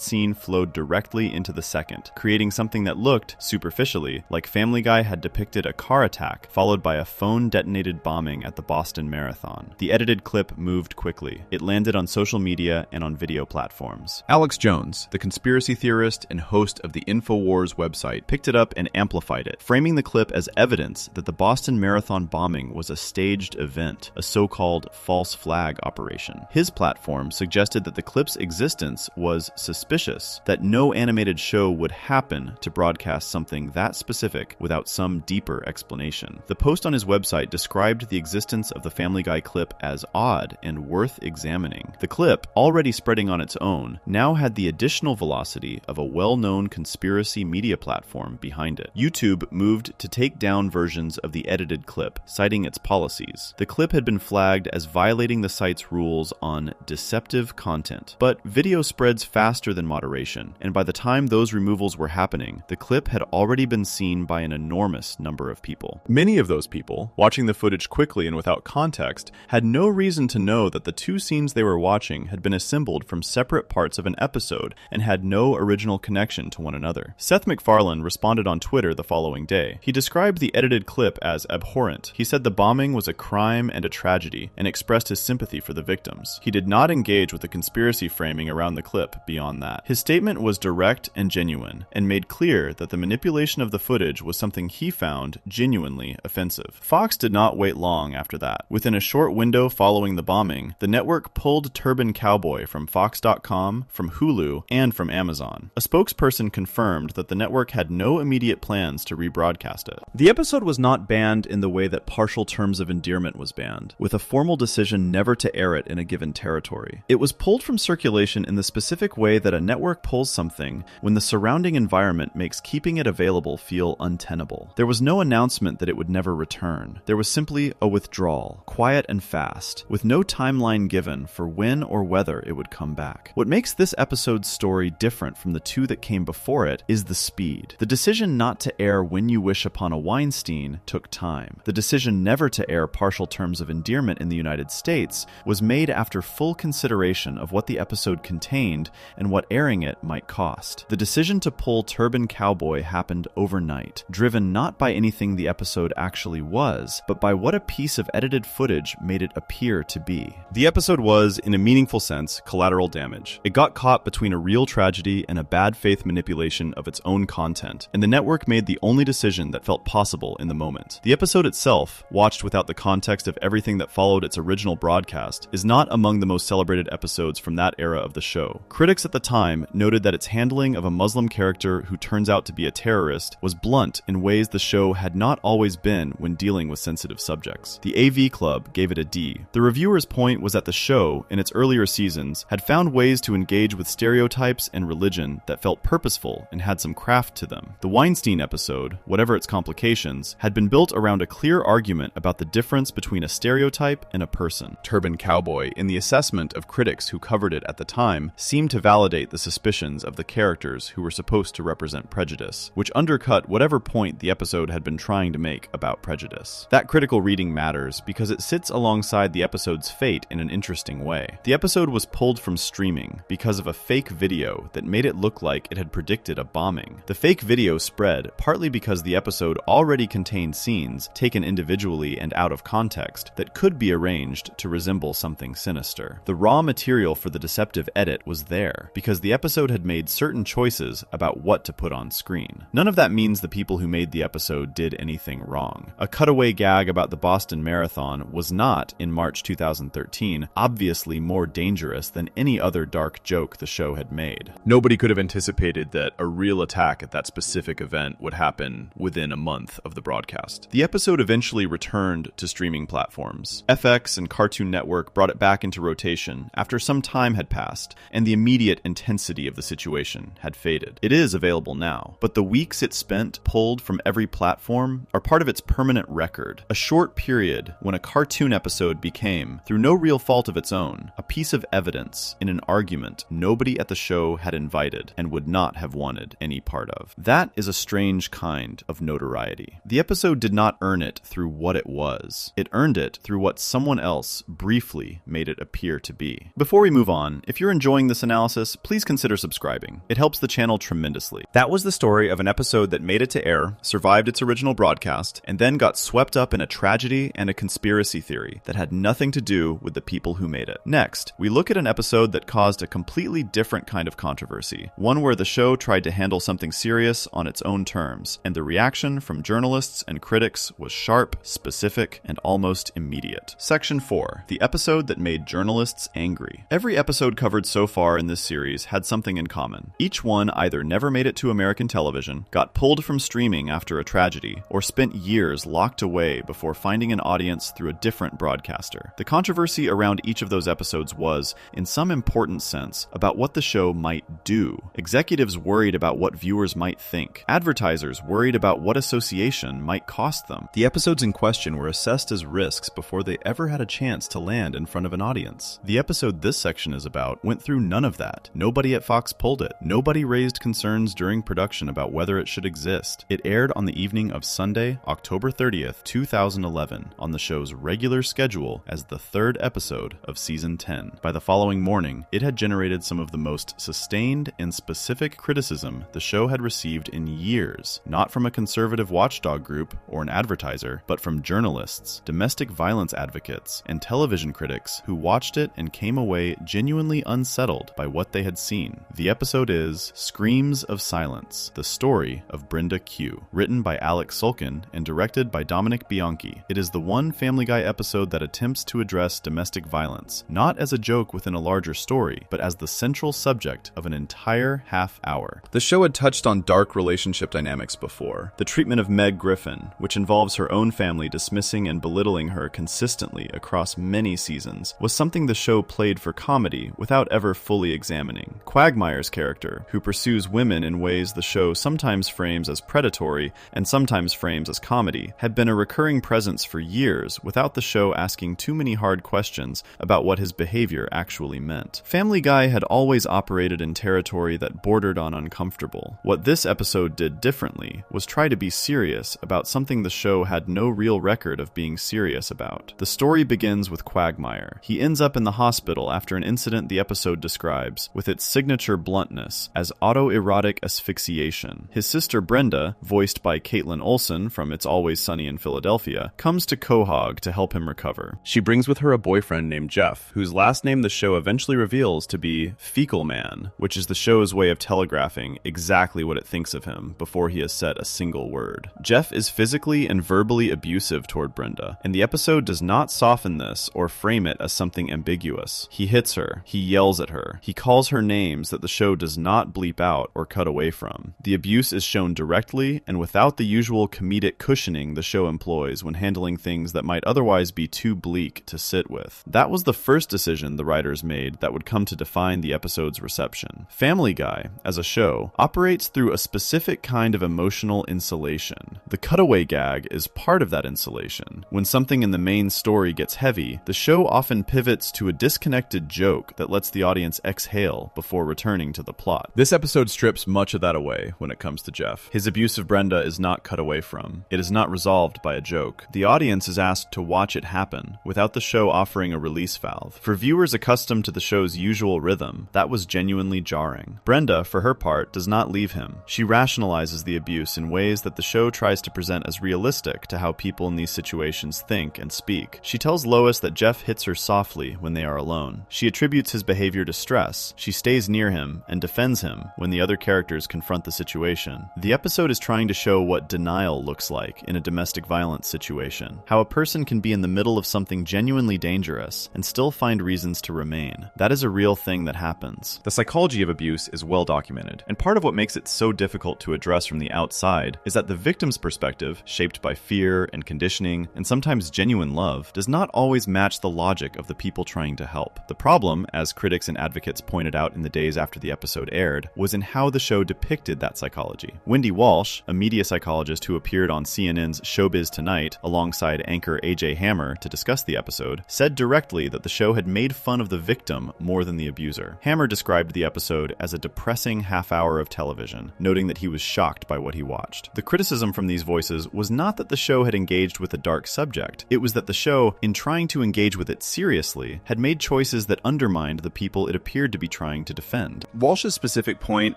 scene flowed directly into the second, creating something that looked, superficially, like Family Guy had depicted a car attack followed by a phone-detonated bombing at the Boston Marathon. The edited clip moved quickly. It landed on social media and on video platforms. Alex Jones, the conspiracy theorist and host of the InfoWars website, picked it up and amplified it, framing the clip as evidence that the Boston Marathon bombing was a staged event, a so-called false flag operation. His platform suggested that the clip's existence was suspicious, that no animated show would happen to broadcast something that specific without some deeper explanation. The post on his website described the existence of the Family Guy clip as odd and worth examining. The clip, already spreading on its own, now had the additional velocity of a well-known conspiracy media platform behind it. YouTube moved to take down versions of the edited clip, citing its policies. The clip had been flagged as violating the site's rules on deceptive content, but video spreads faster than moderation, and by the time those removals were happening, the clip had already been seen by an enormous number of people. Many of those people, watching the footage quickly and without context, had no reason to know that the 2 scenes they were watching had been assembled from separate parts of an episode and had no original connection to one another. Seth MacFarlane responded on Twitter the following day. He described the edited clip as abhorrent. He said the bombing was a crime and a tragedy, and expressed his sympathy for the victims. He did not engage with the conspiracy framing around the clip beyond that. His statement was direct and genuine, and made clear that the manipulation of the footage was something he found genuinely offensive. Fox did not wait long after that. Within a short window following the bombing, the network pulled Turban Cowboy from Fox.com, from Hulu, and from Amazon. A spokesperson confirmed that the network had no immediate plans to rebroadcast it. The episode was not banned in the way that Partial Terms of Endearment was banned, with a formal decision never to air it in a given territory. It was pulled from circulation in the specific way that a network pulls something when the surrounding environment makes keeping it available feel untenable. There was no announcement that it would never return. There was simply a withdrawal, quiet and fast, with no timeline given for when or whether it would come back. What makes this episode's story different from the 2 that came before it is the speed. The decision not to air When You Wish Upon a Weinstein took time. The decision never to air Partial Terms of Endearment in the United States was made after full consideration of what the episode contained and what airing it might cost. The decision to pull Turban Cowboy happened overnight, driven not by anything the episode actually was, but by what a piece of edited footage made it appear to be. The episode was, in a meaningful sense, collateral damage. It got caught between a real tragedy and a bad faith manipulation of its own content, and the network made the only decision that felt possible in the moment. The episode itself, watched without the context of of everything that followed its original broadcast, is not among the most celebrated episodes from that era of the show. Critics at the time noted that its handling of a Muslim character who turns out to be a terrorist was blunt in ways the show had not always been when dealing with sensitive subjects. The AV Club gave it a D. The reviewers' point was that the show, in its earlier seasons, had found ways to engage with stereotypes and religion that felt purposeful and had some craft to them. The Weinstein episode, whatever its complications, had been built around a clear argument about the difference between a stereotype and a person. Turban Cowboy, in the assessment of critics who covered it at the time, seemed to validate the suspicions of the characters who were supposed to represent prejudice, which undercut whatever point the episode had been trying to make about prejudice. That critical reading matters because it sits alongside the episode's fate in an interesting way. The episode was pulled from streaming because of a fake video that made it look like it had predicted a bombing. The fake video spread partly because the episode already contained scenes taken individually and out of context that could be arranged to resemble something sinister. The raw material for the deceptive edit was there because the episode had made certain choices about what to put on screen. None of that means the people who made the episode did anything wrong. A cutaway gag about the Boston Marathon was not, in March 2013, obviously more dangerous than any other dark joke the show had made. Nobody could have anticipated that a real attack at that specific event would happen within a month of the broadcast. The episode eventually returned to streaming platforms. FX and Cartoon Network brought it back into rotation after some time had passed, and the immediate intensity of the situation had faded. It is available now, but the weeks it spent pulled from every platform are part of its permanent record. A short period when a cartoon episode became, through no real fault of its own, a piece of evidence in an argument nobody at the show had invited and would not have wanted any part of. That is a strange kind of notoriety. The episode did not earn it through what it was. It earned it through what someone else briefly made it appear to be. Before we move on, if you're enjoying this analysis, please consider subscribing. It helps the channel tremendously. That was the story of an episode that made it to air, survived its original broadcast, and then got swept up in a tragedy and a conspiracy theory that had nothing to do with the people who made it. Next, we look at an episode that caused a completely different kind of controversy, one where the show tried to handle something serious on its own terms, and the reaction from journalists and critics was sharp, specific, and almost immediate. Section 4. The episode that made journalists angry. Every episode covered so far in this series had something in common. Each one either never made it to American television, got pulled from streaming after a tragedy, or spent years locked away before finding an audience through a different broadcaster. The controversy around each of those episodes was, in some important sense, about what the show might do. Executives worried about what viewers might think. Advertisers worried about what association might cost them. The episodes in question were assessed as risks before they ever had a chance to land in front of an audience. The episode this section is about went through none of that. Nobody at Fox pulled it. Nobody raised concerns during production about whether it should exist. It aired on the evening of Sunday, October 30th, 2011, on the show's regular schedule as the third episode of season 10. By the following morning, it had generated some of the most sustained and specific criticism the show had received in years, not from a conservative watchdog group or an advertiser, but from journalists, domestic violence advocates, and television critics who watched it and came away genuinely unsettled by what they had seen. The episode is Screams of Silence, the story of Brenda Q, written by Alex Sulkin and directed by Dominic Bianchi. It is the one Family Guy episode that attempts to address domestic violence, not as a joke within a larger story, but as the central subject of an entire half hour. The show had touched on dark relationship dynamics before. The treatment of Meg Griffin, which involves her own family dismissing and belittling her consistently across many seasons, was something the show played for comedy without ever fully examining. Quagmire's character, who pursues women in ways the show sometimes frames as predatory and sometimes frames as comedy, had been a recurring presence for years without the show asking too many hard questions about what his behavior actually meant. Family Guy had always operated in territory that bordered on uncomfortable. What this episode did differently was try to be serious about something the show had no real record of being serious about. The story begins with Quagmire. He ends up in the hospital after an incident the episode describes, with its signature bluntness, as autoerotic asphyxiation. His sister Brenda, voiced by Caitlin Olsen from It's Always Sunny in Philadelphia, comes to Quahog to help him recover. She brings with her a boyfriend named Jeff, whose last name the show eventually reveals to be Fecal Man, which is the show's way of telegraphing exactly what it thinks of him before he has said a single word. Jeff is physically and verbally abusive toward Brenda, and the episode does not soften this or frame it as something ambiguous. He hits her, he yells at her, he calls her names that the show does not bleep out or cut away from. The abuse is shown directly and without the usual comedic cushioning the show employs when handling things that might otherwise be too bleak to sit with. That was the first decision the writers made that would come to define the episode's reception. Family Guy, as a show, operates through a specific kind of emotional insulation. The cutaway gag is part of that insulation. When something in the main story gets heavy, the show often pivots to a disconnected joke that lets the audience exhale before returning to the plot. This episode strips much of that away when it comes to Jeff. His abuse of Brenda is not cut away from. It is not resolved by a joke. The audience is asked to watch it happen, without the show offering a release valve. For viewers accustomed to the show's usual rhythm, that was genuinely jarring. Brenda, for her part, does not leave him. She rationalizes the abuse in ways that the show tries to present as realistic to how people in these situations think and speak. She tells Lois that Jeff hits her softly when they are alone. She attributes his behavior to stress. She stays near him and defends him when the other characters confront the situation. The episode is trying to show what denial looks like in a domestic violence situation. How a person can be in the middle of something genuinely dangerous and still find reasons to remain. That is a real thing that happens. The psychology of abuse is well documented, and part of what makes it so difficult to address from the outside is that the victim's perspective, shaped by fear and conditioning and sometimes genuine love, does not always match the logic of the people trying to help. The problem, as critics and advocates pointed out in the days after the episode aired, was in how the show depicted that psychology. Wendy Walsh, a media psychologist who appeared on CNN's Showbiz Tonight alongside anchor AJ Hammer to discuss the episode, said directly that the show had made fun of the victim more than the abuser. Hammer described the episode as a depressing half hour of television, noting that he was shocked by what he watched. The criticism from these voices was not that the show had engaged with a dark subject. It was that the show, in trying to engage with it seriously, had made choices that undermined the people it appeared to be trying to defend. Walsh's specific point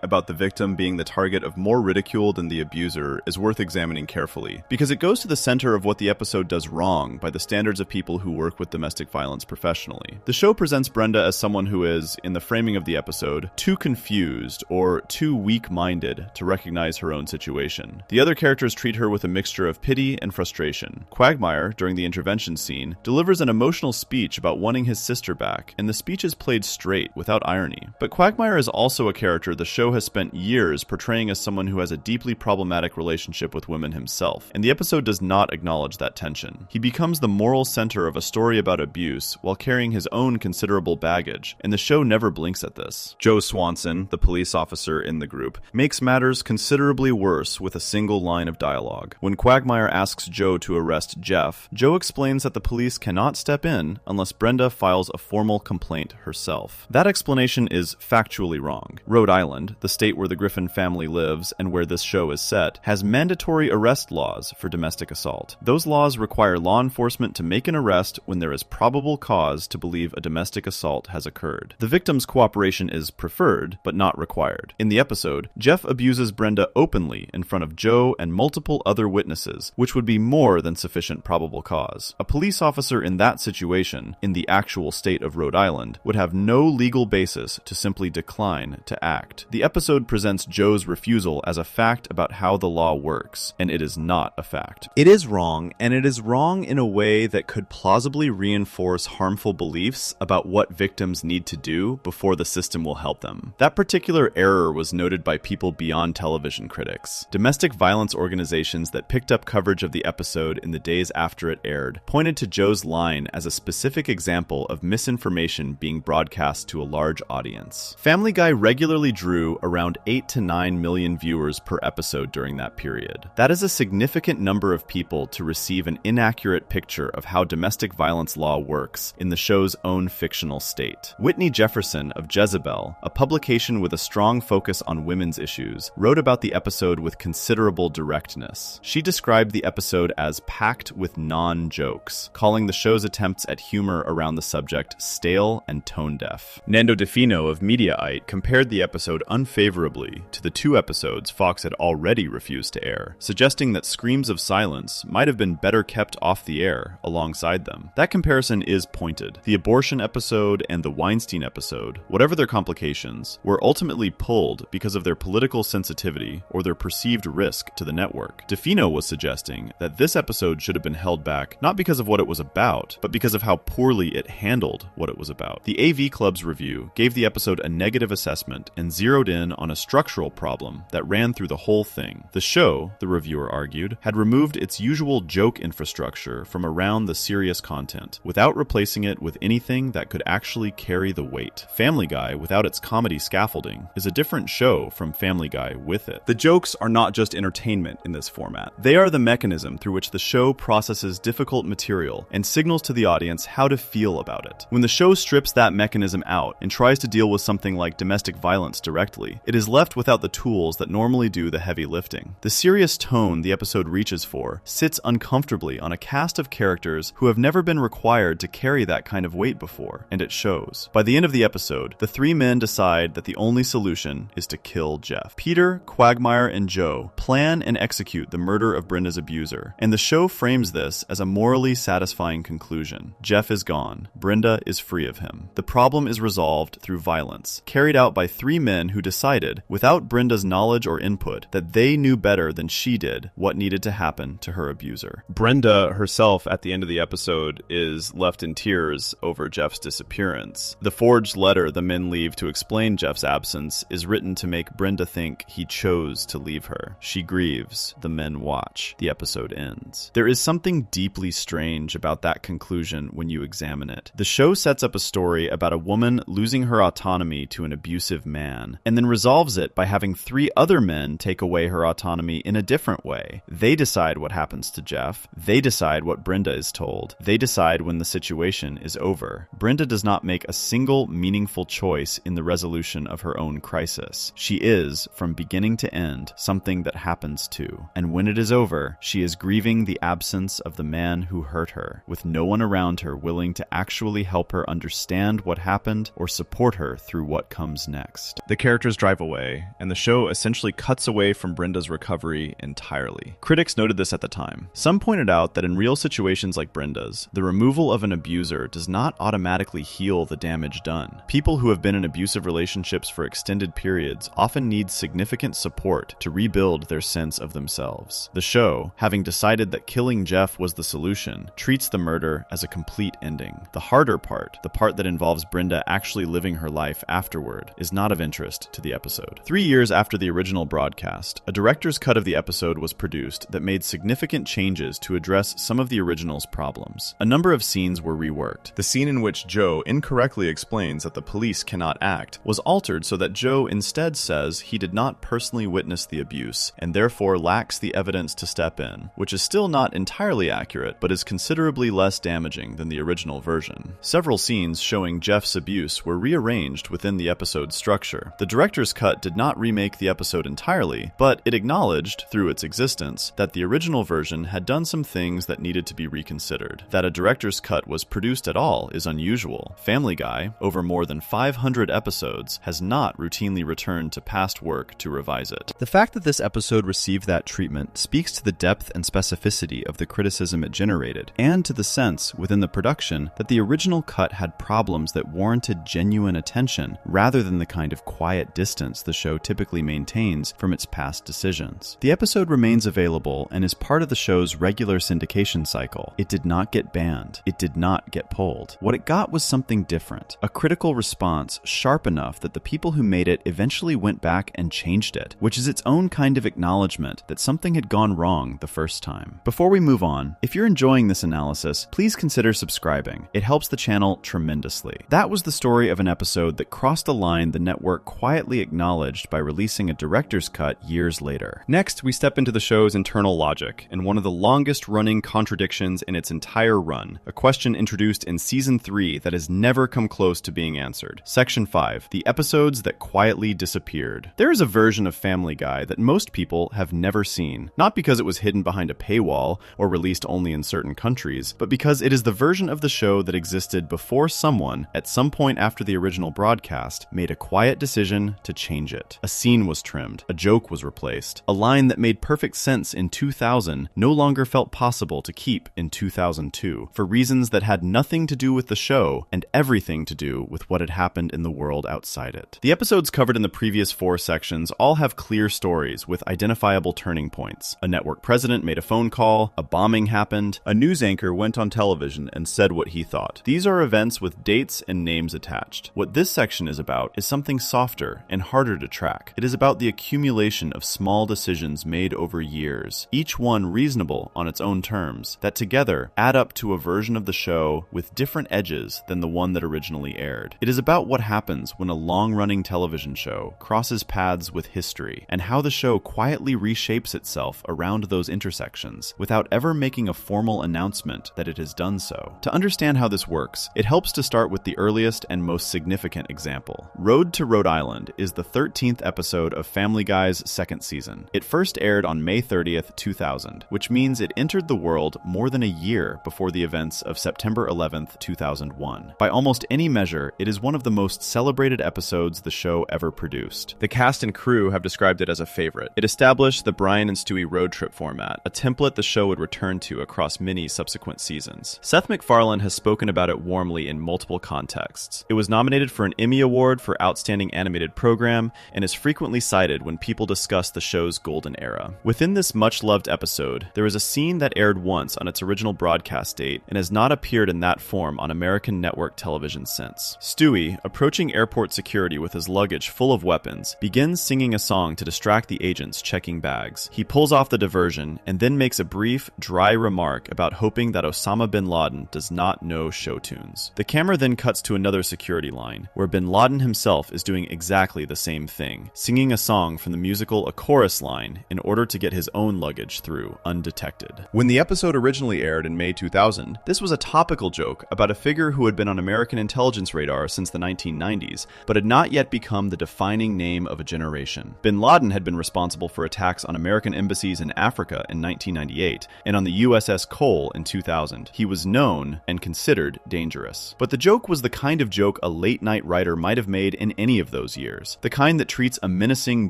about the victim being the target of more ridicule than the abuser is worth examining carefully, because it goes to the center of what the episode does wrong by the standards of people who work with domestic violence professionally. The show presents Brenda as someone who is, in the framing of the episode, too confused or too weak-minded to recognize her own situation. The other characters treat her with a mixture of pity and frustration. Quagmire, during the intervention scene, delivers an emotional speech about wanting his sister back, and the speech is played straight, without irony. But Quagmire is also a character the show has spent years portraying as someone who has a deeply problematic relationship with women himself, and the episode does not acknowledge that tension. He becomes the moral center of a story about abuse while carrying his own considerable baggage, and the show never blinks at this. Joe Swanson, the police officer in the group, makes matters considerably worse with a single line of dialogue. When Quagmire asks Joe to arrest Jeff, Joe explains that the police cannot step in unless Brenda files a formal complaint herself. That explanation is factually wrong. Rhode Island, the state where the Griffin family lives and where this show is set, has mandatory arrest laws for domestic assault. Those laws require law enforcement to make an arrest when there is probable cause to believe a domestic assault has occurred. The victim's cooperation is preferred, but not required. In the episode, Jeff abuses Brenda openly in front of Joe and multiple other witnesses, which would be more than sufficient probable cause. A police officer in that situation, in the actual state of Rhode Island, would have no legal basis to simply decline to act. The episode presents Joe's refusal as a fact about how the law works, and it is not a fact. It is wrong, and it is wrong in a way that could plausibly reinforce harmful beliefs about what victims need to do before the system will help them. That particular error was noted by people beyond television critics. Domestic violence organizations that picked up coverage of the episode in the days after it aired pointed to Joe's line as a specific example of misinformation being broadcast to a large audience. Family Guy regularly drew around 8 to 9 million viewers per episode during that period. That is a significant number of people to receive an inaccurate picture of how domestic violence law works in the show's own fictional state. Whitney Jefferson of Jezebel, a publication with a strong focus on women's issues, wrote about the episode with considerable directness. She described the episode as packed with non-jokes, calling the show's attempts at humor around the subject stale and tone-deaf. Nando DeFino of Mediaite compared the episode unfavorably to the 2 episodes Fox had already refused to air, suggesting that screams of silence might have been better kept off the air alongside them. That comparison is pointed. The abortion episode and the Weinstein episode, whatever their complications, were ultimately pulled because of their political sensitivity or their perceived risk to the network. DeFino was suggesting that this episode should have been held back track, not because of what it was about, but because of how poorly it handled what it was about. The AV Club's review gave the episode a negative assessment and zeroed in on a structural problem that ran through the whole thing. The show, the reviewer argued, had removed its usual joke infrastructure from around the serious content, without replacing it with anything that could actually carry the weight. Family Guy, without its comedy scaffolding, is a different show from Family Guy with it. The jokes are not just entertainment in this format. They are the mechanism through which the show processes difficult material and signals to the audience how to feel about it. When the show strips that mechanism out and tries to deal with something like domestic violence directly, it is left without the tools that normally do the heavy lifting. The serious tone the episode reaches for sits uncomfortably on a cast of characters who have never been required to carry that kind of weight before, and it shows. By the end of the episode, the three men decide that the only solution is to kill Jeff. Peter, Quagmire, and Joe plan and execute the murder of Brenda's abuser, and the show frames this as a morally satisfying conclusion. Jeff is gone. Brenda is free of him. The problem is resolved through violence, carried out by three men who decided, without Brenda's knowledge or input, that they knew better than she did what needed to happen to her abuser. Brenda herself, at the end of the episode, is left in tears over Jeff's disappearance. The forged letter the men leave to explain Jeff's absence is written to make Brenda think he chose to leave her. She grieves. The men watch. The episode ends. There is something deeply strange about that conclusion when you examine it. The show sets up a story about a woman losing her autonomy to an abusive man, and then resolves it by having three other men take away her autonomy in a different way. They decide what happens to Jeff. They decide what Brenda is told. They decide when the situation is over. Brenda does not make a single meaningful choice in the resolution of her own crisis. She is, from beginning to end, something that happens to. And when it is over, she is grieving the absence of the man who hurt her, with no one around her willing to actually help her understand what happened or support her through what comes next. The characters drive away, and the show essentially cuts away from Brenda's recovery entirely. Critics noted this at the time. Some pointed out that in real situations like Brenda's, the removal of an abuser does not automatically heal the damage done. People who have been in abusive relationships for extended periods often need significant support to rebuild their sense of themselves. The show, having decided that killing Jeff was the solution, treats the murder as a complete ending. The harder part, the part that involves Brenda actually living her life afterward, is not of interest to the episode. 3 years after the original broadcast, a director's cut of the episode was produced that made significant changes to address some of the original's problems. A number of scenes were reworked. The scene in which Joe incorrectly explains that the police cannot act was altered so that Joe instead says he did not personally witness the abuse and therefore lacks the evidence to step in, which is still not entirely accurate, but is considerably less damaging than the original version. Several scenes showing Jeff's abuse were rearranged within the episode's structure. The director's cut did not remake the episode entirely, but it acknowledged, through its existence, that the original version had done some things that needed to be reconsidered. That a director's cut was produced at all is unusual. Family Guy, over more than 500 episodes, has not routinely returned to past work to revise it. The fact that this episode received that treatment speaks to the depth and specificity of the criticism it generated, and to the sense within the production that the original cut had problems that warranted genuine attention rather than the kind of quiet distance the show typically maintains from its past decisions. The episode remains available and is part of the show's regular syndication cycle. It did not get banned. It did not get pulled. What it got was something different, a critical response sharp enough that the people who made it eventually went back and changed it, which is its own kind of acknowledgement that something had gone wrong the first time. Before we move on, if you're enjoying this analysis, please consider subscribing. It helps the channel tremendously. That was the story of an episode that crossed a line the network quietly acknowledged by releasing a director's cut years later. Next, we step into the show's internal logic, and one of the longest-running contradictions in its entire run, a question introduced in Season 3 that has never come close to being answered. Section 5, the episodes that quietly disappeared. There is a version of Family Guy that most people have never seen, not because it was hidden behind a paywall or released only in certain countries, but because it is the version of the show that existed before someone, at some point after the original broadcast, made a quiet decision to change it. A scene was trimmed, a joke was replaced, a line that made perfect sense in 2000 no longer felt possible to keep in 2002, for reasons that had nothing to do with the show and everything to do with what had happened in the world outside it. The episodes covered in the previous 4 sections all have clear stories with identifiable turning points. A network president made a phone call, a bombing happened, happened, a news anchor went on television and said what he thought. These are events with dates and names attached. What this section is about is something softer and harder to track. It is about the accumulation of small decisions made over years, each one reasonable on its own terms, that together add up to a version of the show with different edges than the one that originally aired. It is about what happens when a long-running television show crosses paths with history, and how the show quietly reshapes itself around those intersections without ever making a formal announcement that it has done so. To understand how this works, it helps to start with the earliest and most significant example. Road to Rhode Island is the 13th episode of Family Guy's second season. It first aired on May 30th, 2000, which means it entered the world more than a year before the events of September 11th, 2001. By almost any measure, it is one of the most celebrated episodes the show ever produced. The cast and crew have described it as a favorite. It established the Brian and Stewie road trip format, a template the show would return to across many subsequent seasons. Seth MacFarlane has spoken about it warmly in multiple contexts. It was nominated for an Emmy Award for Outstanding Animated Program and is frequently cited when people discuss the show's golden era. Within this much-loved episode, there is a scene that aired once on its original broadcast date and has not appeared in that form on American network television since. Stewie, approaching airport security with his luggage full of weapons, begins singing a song to distract the agents checking bags. He pulls off the diversion and then makes a brief, dry remark about hoping that Osama bin Laden does not know show tunes. The camera then cuts to another security line, where bin Laden himself is doing exactly the same thing, singing a song from the musical A Chorus Line in order to get his own luggage through undetected. When the episode originally aired in May 2000, this was a topical joke about a figure who had been on American intelligence radar since the 1990s, but had not yet become the defining name of a generation. Bin Laden had been responsible for attacks on American embassies in Africa in 1998 and on the USS Cole in 2000. He was known and considered dangerous. But the joke was the kind of joke a late-night writer might have made in any of those years, the kind that treats a menacing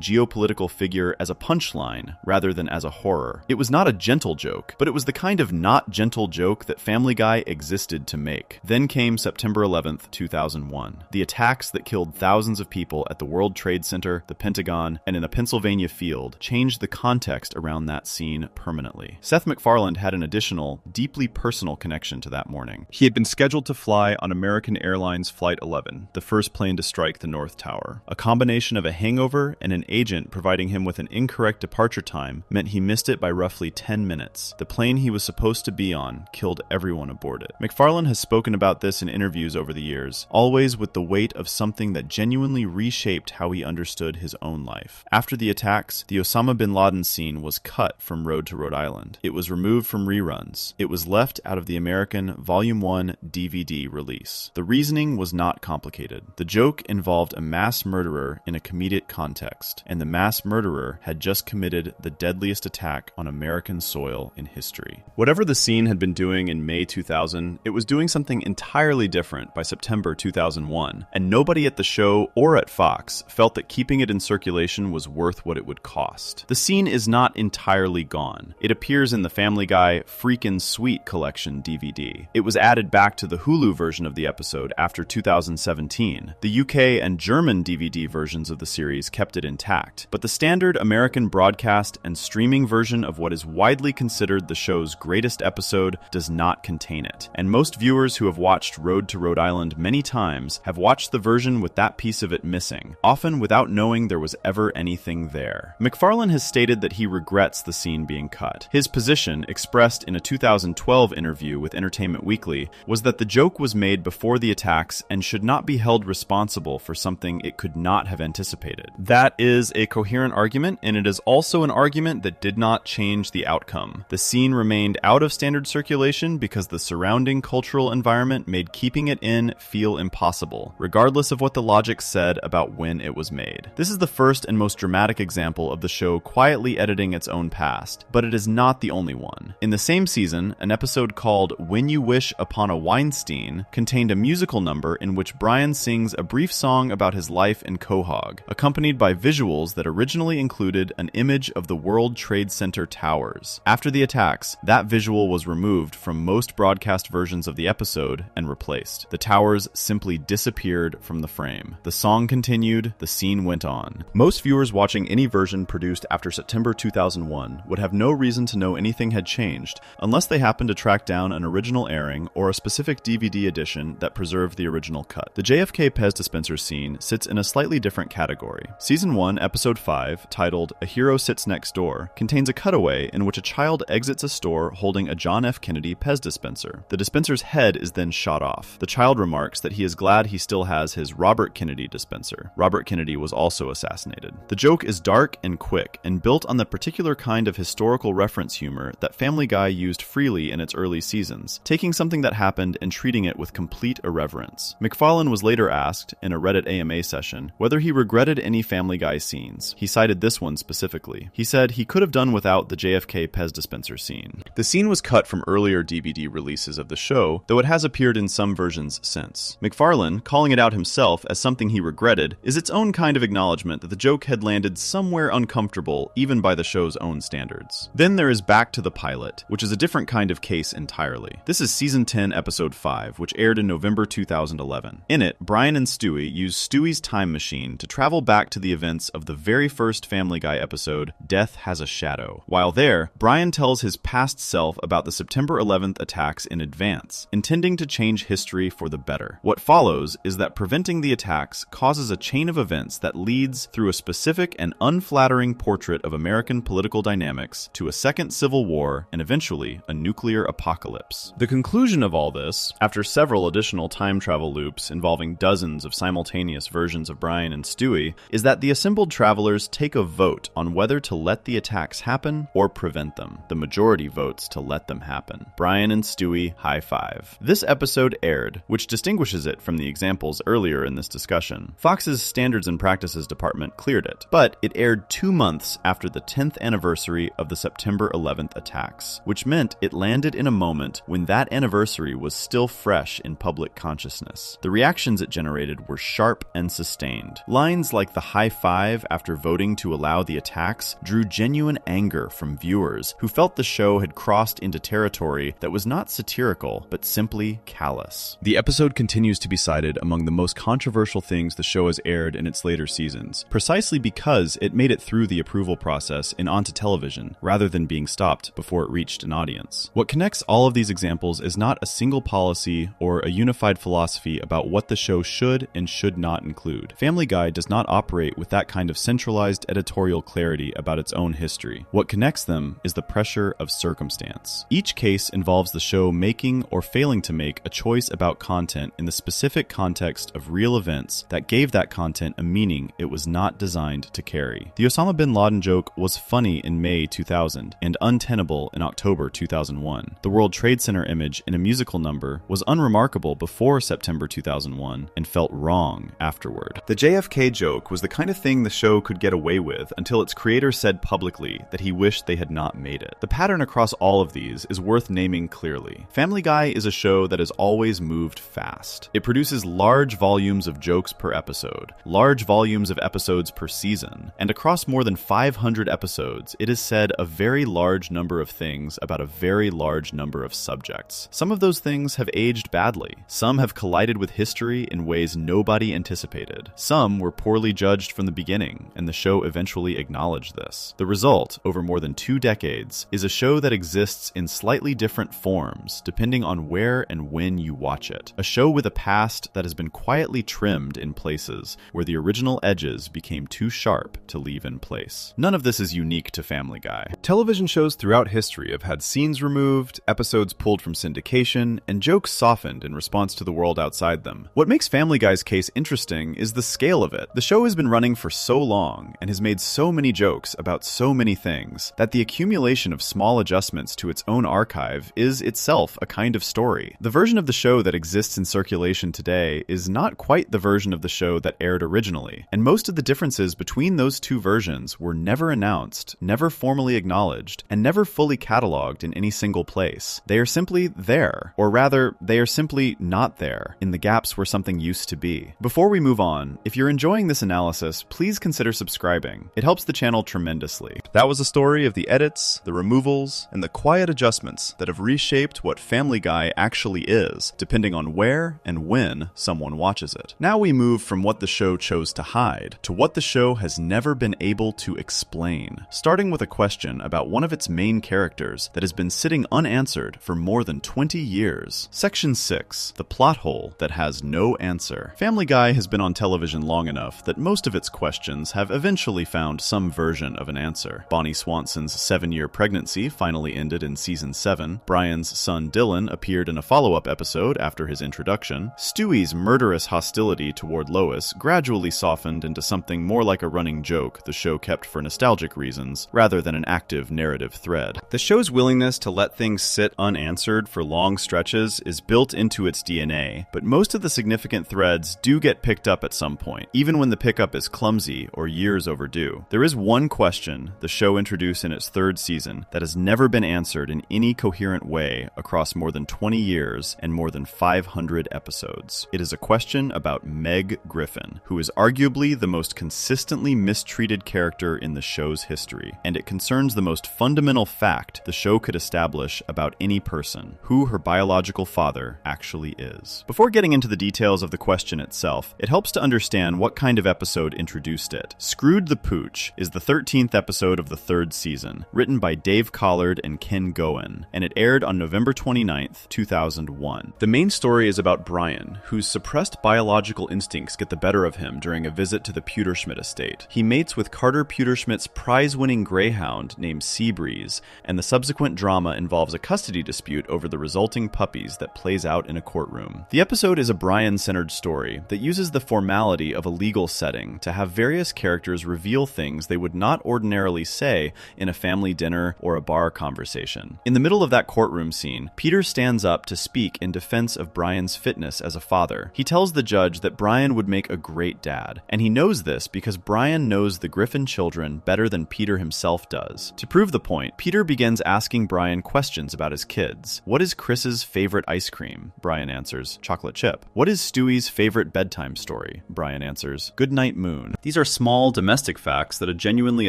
geopolitical figure as a punchline rather than as a horror. It was not a gentle joke, but it was the kind of not gentle joke that Family Guy existed to make. Then came September 11th, 2001. The attacks that killed thousands of people at the World Trade Center, the Pentagon, and in a Pennsylvania field changed the context around that scene permanently. Seth MacFarlane had an additional, deeply personal connection to that morning. He had been scheduled to fly on American Airlines Flight 11, the first plane to strike the North Tower. A combination of a hangover and an agent providing him with an incorrect departure time meant he missed it by roughly 10 minutes. The plane he was supposed to be on killed everyone aboard it. MacFarlane has spoken about this in interviews over the years, always with the weight of something that genuinely reshaped how he understood his own life. After the attacks, the Osama bin Laden scene was cut from Road to Rhode Island. It was removed from reruns. It was left out of the American Volume 1 DVD release. The reasoning was not complicated. The joke involved a mass murderer in a comedic context, and the mass murderer had just committed the deadliest attack on American soil in history. Whatever the scene had been doing in May 2000, it was doing something entirely different by September 2001, and nobody at the show or at Fox felt that keeping it in circulation was worth what it would cost. The scene is not entirely gone. It appears in the Family Guy Freakin' Sweet Collection DVD. It was added back to the Hulu version of the episode after 2017. The UK and German DVD versions of the series kept it intact, but the standard American broadcast and streaming version of what is widely considered the show's greatest episode does not contain it. And most viewers who have watched Road to Rhode Island many times have watched the version with that piece of it missing, often without knowing there was ever anything there. MacFarlane has stated that he regrets the scene being cut. His position, expressed in a 2012 interview with Entertainment Weekly, was that the joke was made before the attacks and should not be held responsible for something it could not have anticipated. That is a coherent argument, and it is also an argument that did not change the outcome. The scene remained out of standard circulation because the surrounding cultural environment made keeping it in feel impossible, regardless of what the logic said about when it was made. This is the first and most dramatic example of the show quietly editing its own past, but it is not the only one. In the same season, an episode called When You Wish Upon a Weinstein contained a musical number in which Brian sings a brief song about his life in Quahog, accompanied by visuals that originally included an image of the World Trade Center towers. After the attacks, that visual was removed from most broadcast versions of the episode and replaced. The towers simply disappeared from the frame. The song continued, the scene went on. Most viewers watching any version produced after September 2001 would have no reason to know anything had changed, changed, unless they happened to track down an original airing or a specific DVD edition that preserved the original cut. The JFK Pez dispenser scene sits in a slightly different category. Season 1, Episode 5, titled A Hero Sits Next Door, contains a cutaway in which a child exits a store holding a John F. Kennedy Pez dispenser. The dispenser's head is then shot off. The child remarks that he is glad he still has his Robert Kennedy dispenser. Robert Kennedy was also assassinated. The joke is dark and quick, and built on the particular kind of historical reference humor that Family Guy used freely in its early seasons, taking something that happened and treating it with complete irreverence. MacFarlane was later asked, in a Reddit AMA session, whether he regretted any Family Guy scenes. He cited this one specifically. He said he could have done without the JFK Pez dispenser scene. The scene was cut from earlier DVD releases of the show, though it has appeared in some versions since. MacFarlane, calling it out himself as something he regretted, is its own kind of acknowledgement that the joke had landed somewhere uncomfortable even by the show's own standards. Then there is Back to the Pilot, which is a different kind of case entirely. This is Season 10, Episode 5, which aired in November 2011. In it, Brian and Stewie use Stewie's time machine to travel back to the events of the very first Family Guy episode, Death Has a Shadow. While there, Brian tells his past self about the September 11th attacks in advance, intending to change history for the better. What follows is that preventing the attacks causes a chain of events that leads through a specific and unflattering portrait of American political dynamics to a second civil war and eventually a nuclear apocalypse. The conclusion of all this, after several additional time travel loops involving dozens of simultaneous versions of Brian and Stewie, is that the assembled travelers take a vote on whether to let the attacks happen or prevent them. The majority votes to let them happen. Brian and Stewie high five. This episode aired, which distinguishes it from the examples earlier in this discussion. Fox's Standards and Practices Department cleared it, but it aired 2 months after the 10th anniversary of the September 11th attacks, which meant it landed in a moment when that anniversary was still fresh in public consciousness. The reactions it generated were sharp and sustained. Lines like the high five after voting to allow the attacks drew genuine anger from viewers who felt the show had crossed into territory that was not satirical, but simply callous. The episode continues to be cited among the most controversial things the show has aired in its later seasons, precisely because it made it through the approval process and onto television, rather than being stopped before it reached an audience. What connects all of these examples is not a single policy or a unified philosophy about what the show should and should not include. Family Guy does not operate with that kind of centralized editorial clarity about its own history. What connects them is the pressure of circumstance. Each case involves the show making or failing to make a choice about content in the specific context of real events that gave that content a meaning it was not designed to carry. The Osama bin Laden joke was funny in May 2000 and untenable in October 2001. The World Trade Center image in a musical number was unremarkable before September 2001 and felt wrong afterward. The JFK joke was the kind of thing the show could get away with until its creator said publicly that he wished they had not made it. The pattern across all of these is worth naming clearly. Family Guy is a show that has always moved fast. It produces large volumes of jokes per episode, large volumes of episodes per season, and across more than 500 episodes, it has said a very large number of things about a very large number of subjects. Some of those things have aged badly. Some have collided with history in ways nobody anticipated. Some were poorly judged from the beginning, and the show eventually acknowledged this. The result, over more than 2 decades, is a show that exists in slightly different forms, depending on where and when you watch it. A show with a past that has been quietly trimmed in places where the original edges became too sharp to leave in place. None of this is unique to Family Guy. Television shows throughout history have had scenes removed, episodes pulled from syndication, and jokes softened in response to the world outside them. What makes Family Guy's case interesting is the scale of it. The show has been running for so long and has made so many jokes about so many things that the accumulation of small adjustments to its own archive is itself a kind of story. The version of the show that exists in circulation today is not quite the version of the show that aired originally, and most of the differences between those two versions were never announced, never formally acknowledged, and never fully cataloged in any single place. They are simply there, or rather, they are simply not there, in the gaps where something used to be. Before we move on, if you're enjoying this analysis, please consider subscribing. It helps the channel tremendously. That was a story of the edits, the removals, and the quiet adjustments that have reshaped what Family Guy actually is, depending on where and when someone watches it. Now we move from what the show chose to hide to what the show has never been able to explain, starting with a question about one of its main characters writers that has been sitting unanswered for more than 20 years. Section 6. The plot hole that has no answer. Family Guy has been on television long enough that most of its questions have eventually found some version of an answer. Bonnie Swanson's 7-year pregnancy finally ended in season 7. Brian's son Dylan appeared in a follow-up episode after his introduction. Stewie's murderous hostility toward Lois gradually softened into something more like a running joke the show kept for nostalgic reasons, rather than an active narrative thread. The show's willingness to let things sit unanswered for long stretches is built into its DNA, but most of the significant threads do get picked up at some point, even when the pickup is clumsy or years overdue. There is one question the show introduced in its 3rd season that has never been answered in any coherent way across more than 20 years and more than 500 episodes. It is a question about Meg Griffin, who is arguably the most consistently mistreated character in the show's history, and it concerns the most fundamental fact the show could establish about any person: who her biological father actually is. Before getting into the details of the question itself, it helps to understand what kind of episode introduced it. Screwed the Pooch is the 13th episode of the 3rd season, written by Dave Collard and Ken Goen, and it aired on November 29th, 2001. The main story is about Brian, whose suppressed biological instincts get the better of him during a visit to the Pewterschmidt estate. He mates with Carter Pewterschmidt's prize-winning greyhound named Seabreeze, and the subsequent drama involves a custody dispute over the resulting puppies that plays out in a courtroom. The episode is a Brian-centered story that uses the formality of a legal setting to have various characters reveal things they would not ordinarily say in a family dinner or a bar conversation. In the middle of that courtroom scene, Peter stands up to speak in defense of Brian's fitness as a father. He tells the judge that Brian would make a great dad, and he knows this because Brian knows the Griffin children better than Peter himself does. To prove the point, Peter begins asking Brian questions about his kids. What is Chris's favorite ice cream? Brian answers, chocolate chip. What is Stewie's favorite bedtime story? Brian answers, Goodnight Moon. These are small domestic facts that a genuinely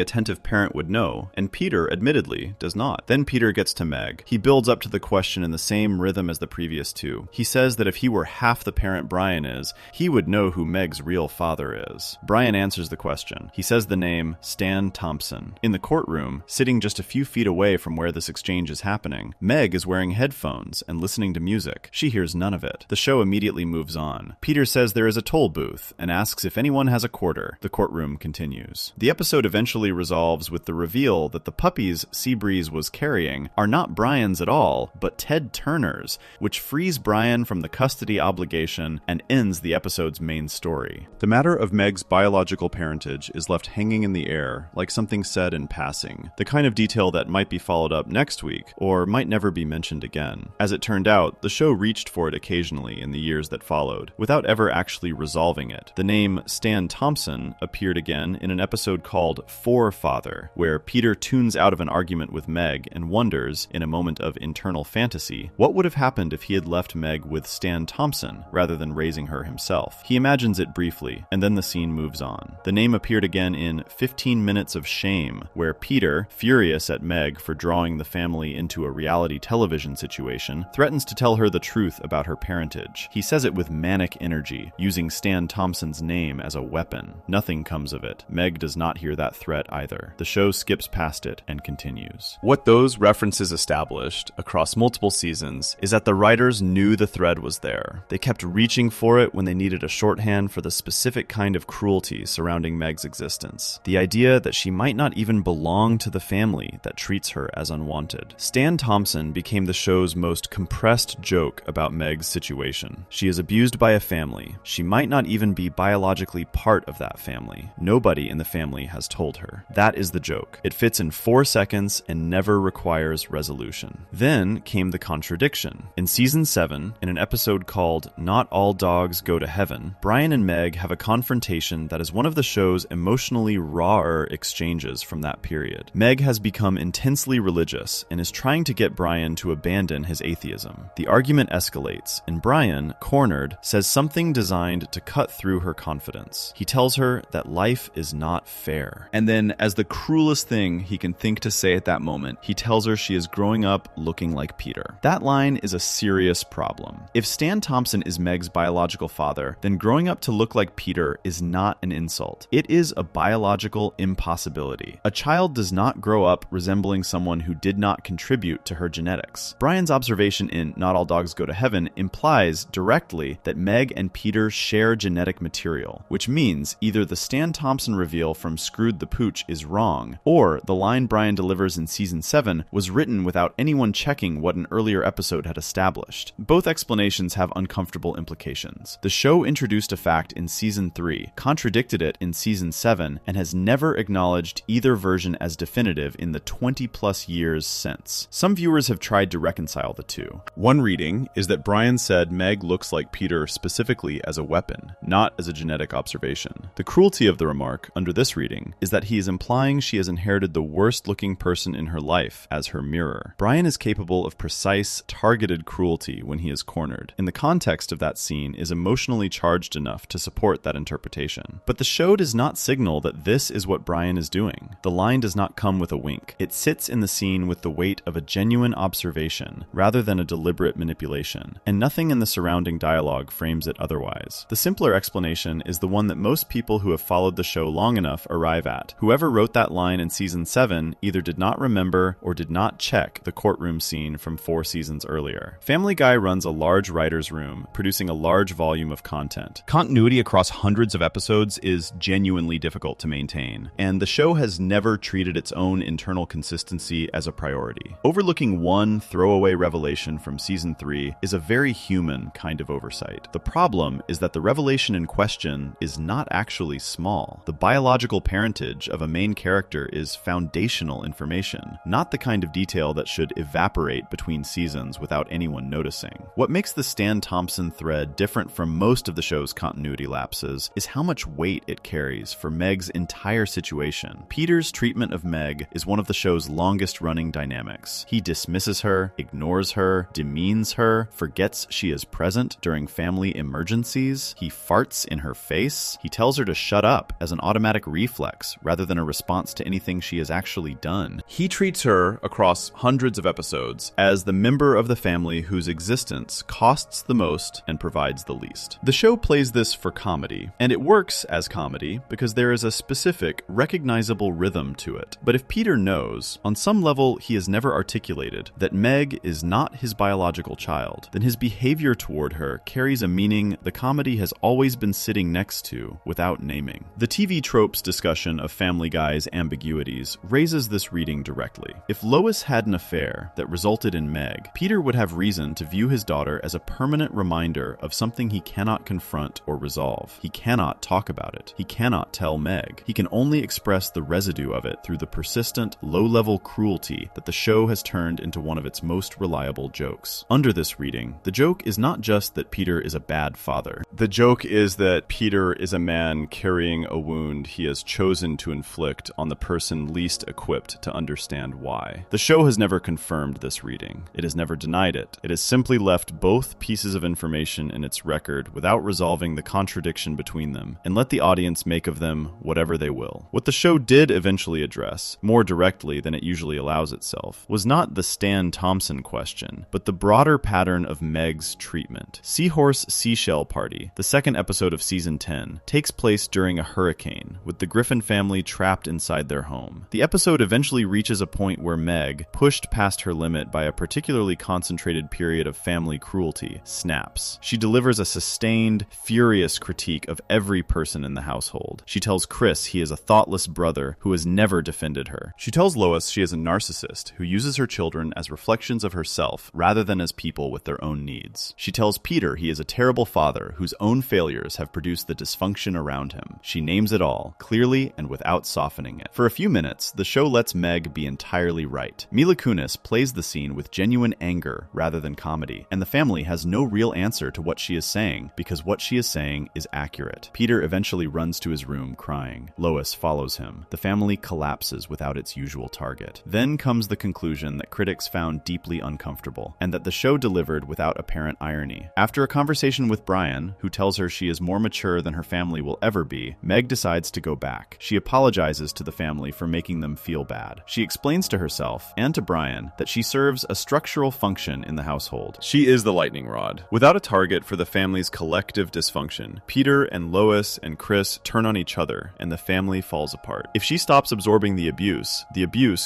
attentive parent would know, and Peter, admittedly, does not. Then Peter gets to Meg. He builds up to the question in the same rhythm as the previous two. He says that if he were half the parent Brian is, he would know who Meg's real father is. Brian answers the question. He says the name Stan Thompson. In the courtroom, sitting just a few feet away from where this exchange is happening, Meg is wearing headphones and listening to music. She hears none of it. The show immediately moves on. Peter says there is a toll booth and asks if anyone has a quarter. The courtroom continues. The episode eventually resolves with the reveal that the puppies Seabreeze was carrying are not Brian's at all, but Ted Turner's, which frees Brian from the custody obligation and ends the episode's main story. The matter of Meg's biological parentage is left hanging in the air, like something said in passing, the kind of detail that might be followed up next week, or might never be mentioned again. As it turned out, the show reached for it occasionally in the years that followed, without ever actually resolving it. The name Stan Thompson appeared again in an episode called Forefather, where Peter tunes out of an argument with Meg and wonders, in a moment of internal fantasy, what would have happened if he had left Meg with Stan Thompson rather than raising her himself. He imagines it briefly, and then the scene moves on. The name appeared again in 15 Minutes of Shame, where Peter, furious at Meg for drawing the family into a reality television situation, threatens to tell her the truth about her parentage. He says it with manic energy, using Stan Thompson's name as a weapon. Nothing comes of it. Meg does not hear that threat either. The show skips past it and continues. What those references established across multiple seasons is that the writers knew the thread was there. They kept reaching for it when they needed a shorthand for the specific kind of cruelty surrounding Meg's existence. The idea that she might not even belong to the family that treats her as unwanted. Stan Thompson became the show's most compressed joke about Meg's situation. She is abused by a family. She might not even be biologically part of that family. Nobody in the family has told her. That is the joke. It fits in 4 seconds and never requires resolution. Then came the contradiction. In season 7, in an episode called Not All Dogs Go to Heaven, Brian and Meg have a confrontation that is one of the show's emotionally rawer exchanges from that period. Meg has become intensely religious and is trying to get Brian to abandon his atheism. The argument escalates, and Brian, cornered, says something designed to cut through her confidence. He tells her that life is not fair. And then, as the cruelest thing he can think to say at that moment, he tells her she is growing up looking like Peter. That line is a serious problem. If Stan Thompson is Meg's biological father, then growing up to look like Peter is not an insult. It is a biological impossibility. A child does not grow up resembling someone who who did not contribute to her genetics. Brian's observation in Not All Dogs Go to Heaven implies directly that Meg and Peter share genetic material, which means either the Stan Thompson reveal from Screwed the Pooch is wrong, or the line Brian delivers in Season 7 was written without anyone checking what an earlier episode had established. Both explanations have uncomfortable implications. The show introduced a fact in Season 3, contradicted it in Season 7, and has never acknowledged either version as definitive in the 20-plus years since. Some viewers have tried to reconcile the two. One reading is that Brian said Meg looks like Peter specifically as a weapon, not as a genetic observation. The cruelty of the remark, under this reading, is that he is implying she has inherited the worst-looking person in her life as her mirror. Brian is capable of precise, targeted cruelty when he is cornered, and the context of that scene is emotionally charged enough to support that interpretation. But the show does not signal that this is what Brian is doing. The line does not come with a wink. It sits in the scene with the weight of a genuine observation, rather than a deliberate manipulation, and nothing in the surrounding dialogue frames it otherwise. The simpler explanation is the one that most people who have followed the show long enough arrive at. Whoever wrote that line in Season 7 either did not remember or did not check the courtroom scene from 4 seasons earlier. Family Guy runs a large writer's room, producing a large volume of content. Continuity across hundreds of episodes is genuinely difficult to maintain, and the show has never treated its own internal consistency as a priority. Overlooking one throwaway revelation from Season 3 is a very human kind of oversight. The problem is that the revelation in question is not actually small. The biological parentage of a main character is foundational information, not the kind of detail that should evaporate between seasons without anyone noticing. What makes the Stan Thompson thread different from most of the show's continuity lapses is how much weight it carries for Meg's entire situation. Peter's treatment of Meg is one of the show's longest-running dynamics. He dismisses her, ignores her, demeans her, forgets she is present during family emergencies. He farts in her face. He tells her to shut up as an automatic reflex rather than a response to anything she has actually done. He treats her, across hundreds of episodes, as the member of the family whose existence costs the most and provides the least. The show plays this for comedy, and it works as comedy because there is a specific, recognizable rhythm to it. But if Peter knows, on some level he has never articulated, that Meg is not his biological child, then his behavior toward her carries a meaning the comedy has always been sitting next to without naming. The TV tropes discussion of Family Guy's ambiguities raises this reading directly. If Lois had an affair that resulted in Meg, Peter would have reason to view his daughter as a permanent reminder of something he cannot confront or resolve. He cannot talk about it. He cannot tell Meg. He can only express the residue of it through the persistent, low-level cruelty that the show has turned into one of its most reliable jokes. Under this reading, the joke is not just that Peter is a bad father. The joke is that Peter is a man carrying a wound he has chosen to inflict on the person least equipped to understand why. The show has never confirmed this reading. It has never denied it. It has simply left both pieces of information in its record without resolving the contradiction between them, and let the audience make of them whatever they will. What the show did eventually address, more directly than it usually allows itself, was not the Stan Thompson question, but the broader pattern of Meg's treatment. Seahorse Seashell Party, the second episode of Season 10, takes place during a hurricane, with the Griffin family trapped inside their home. The episode eventually reaches a point where Meg, pushed past her limit by a particularly concentrated period of family cruelty, snaps. She delivers a sustained, furious critique of every person in the household. She tells Chris he is a thoughtless brother who has never defended her. She tells Lois she is a narcissist who uses her children as reflections of herself rather than as people with their own needs. She tells Peter he is a terrible father whose own failures have produced the dysfunction around him. She names it all, clearly and without softening it. For a few minutes, the show lets Meg be entirely right. Mila Kunis plays the scene with genuine anger rather than comedy, and the family has no real answer to what she is saying because what she is saying is accurate. Peter eventually runs to his room crying. Lois follows him. The family collapses without its usual target. Then comes the conclusion that critics found deeply uncomfortable, and that the show delivered without apparent irony. After a conversation with Brian, who tells her she is more mature than her family will ever be, Meg decides to go back. She apologizes to the family for making them feel bad. She explains to herself and to Brian that she serves a structural function in the household. She is the lightning rod. Without a target for the family's collective dysfunction, Peter and Lois and Chris turn on each other, and the family falls apart. If she stops absorbing the abuse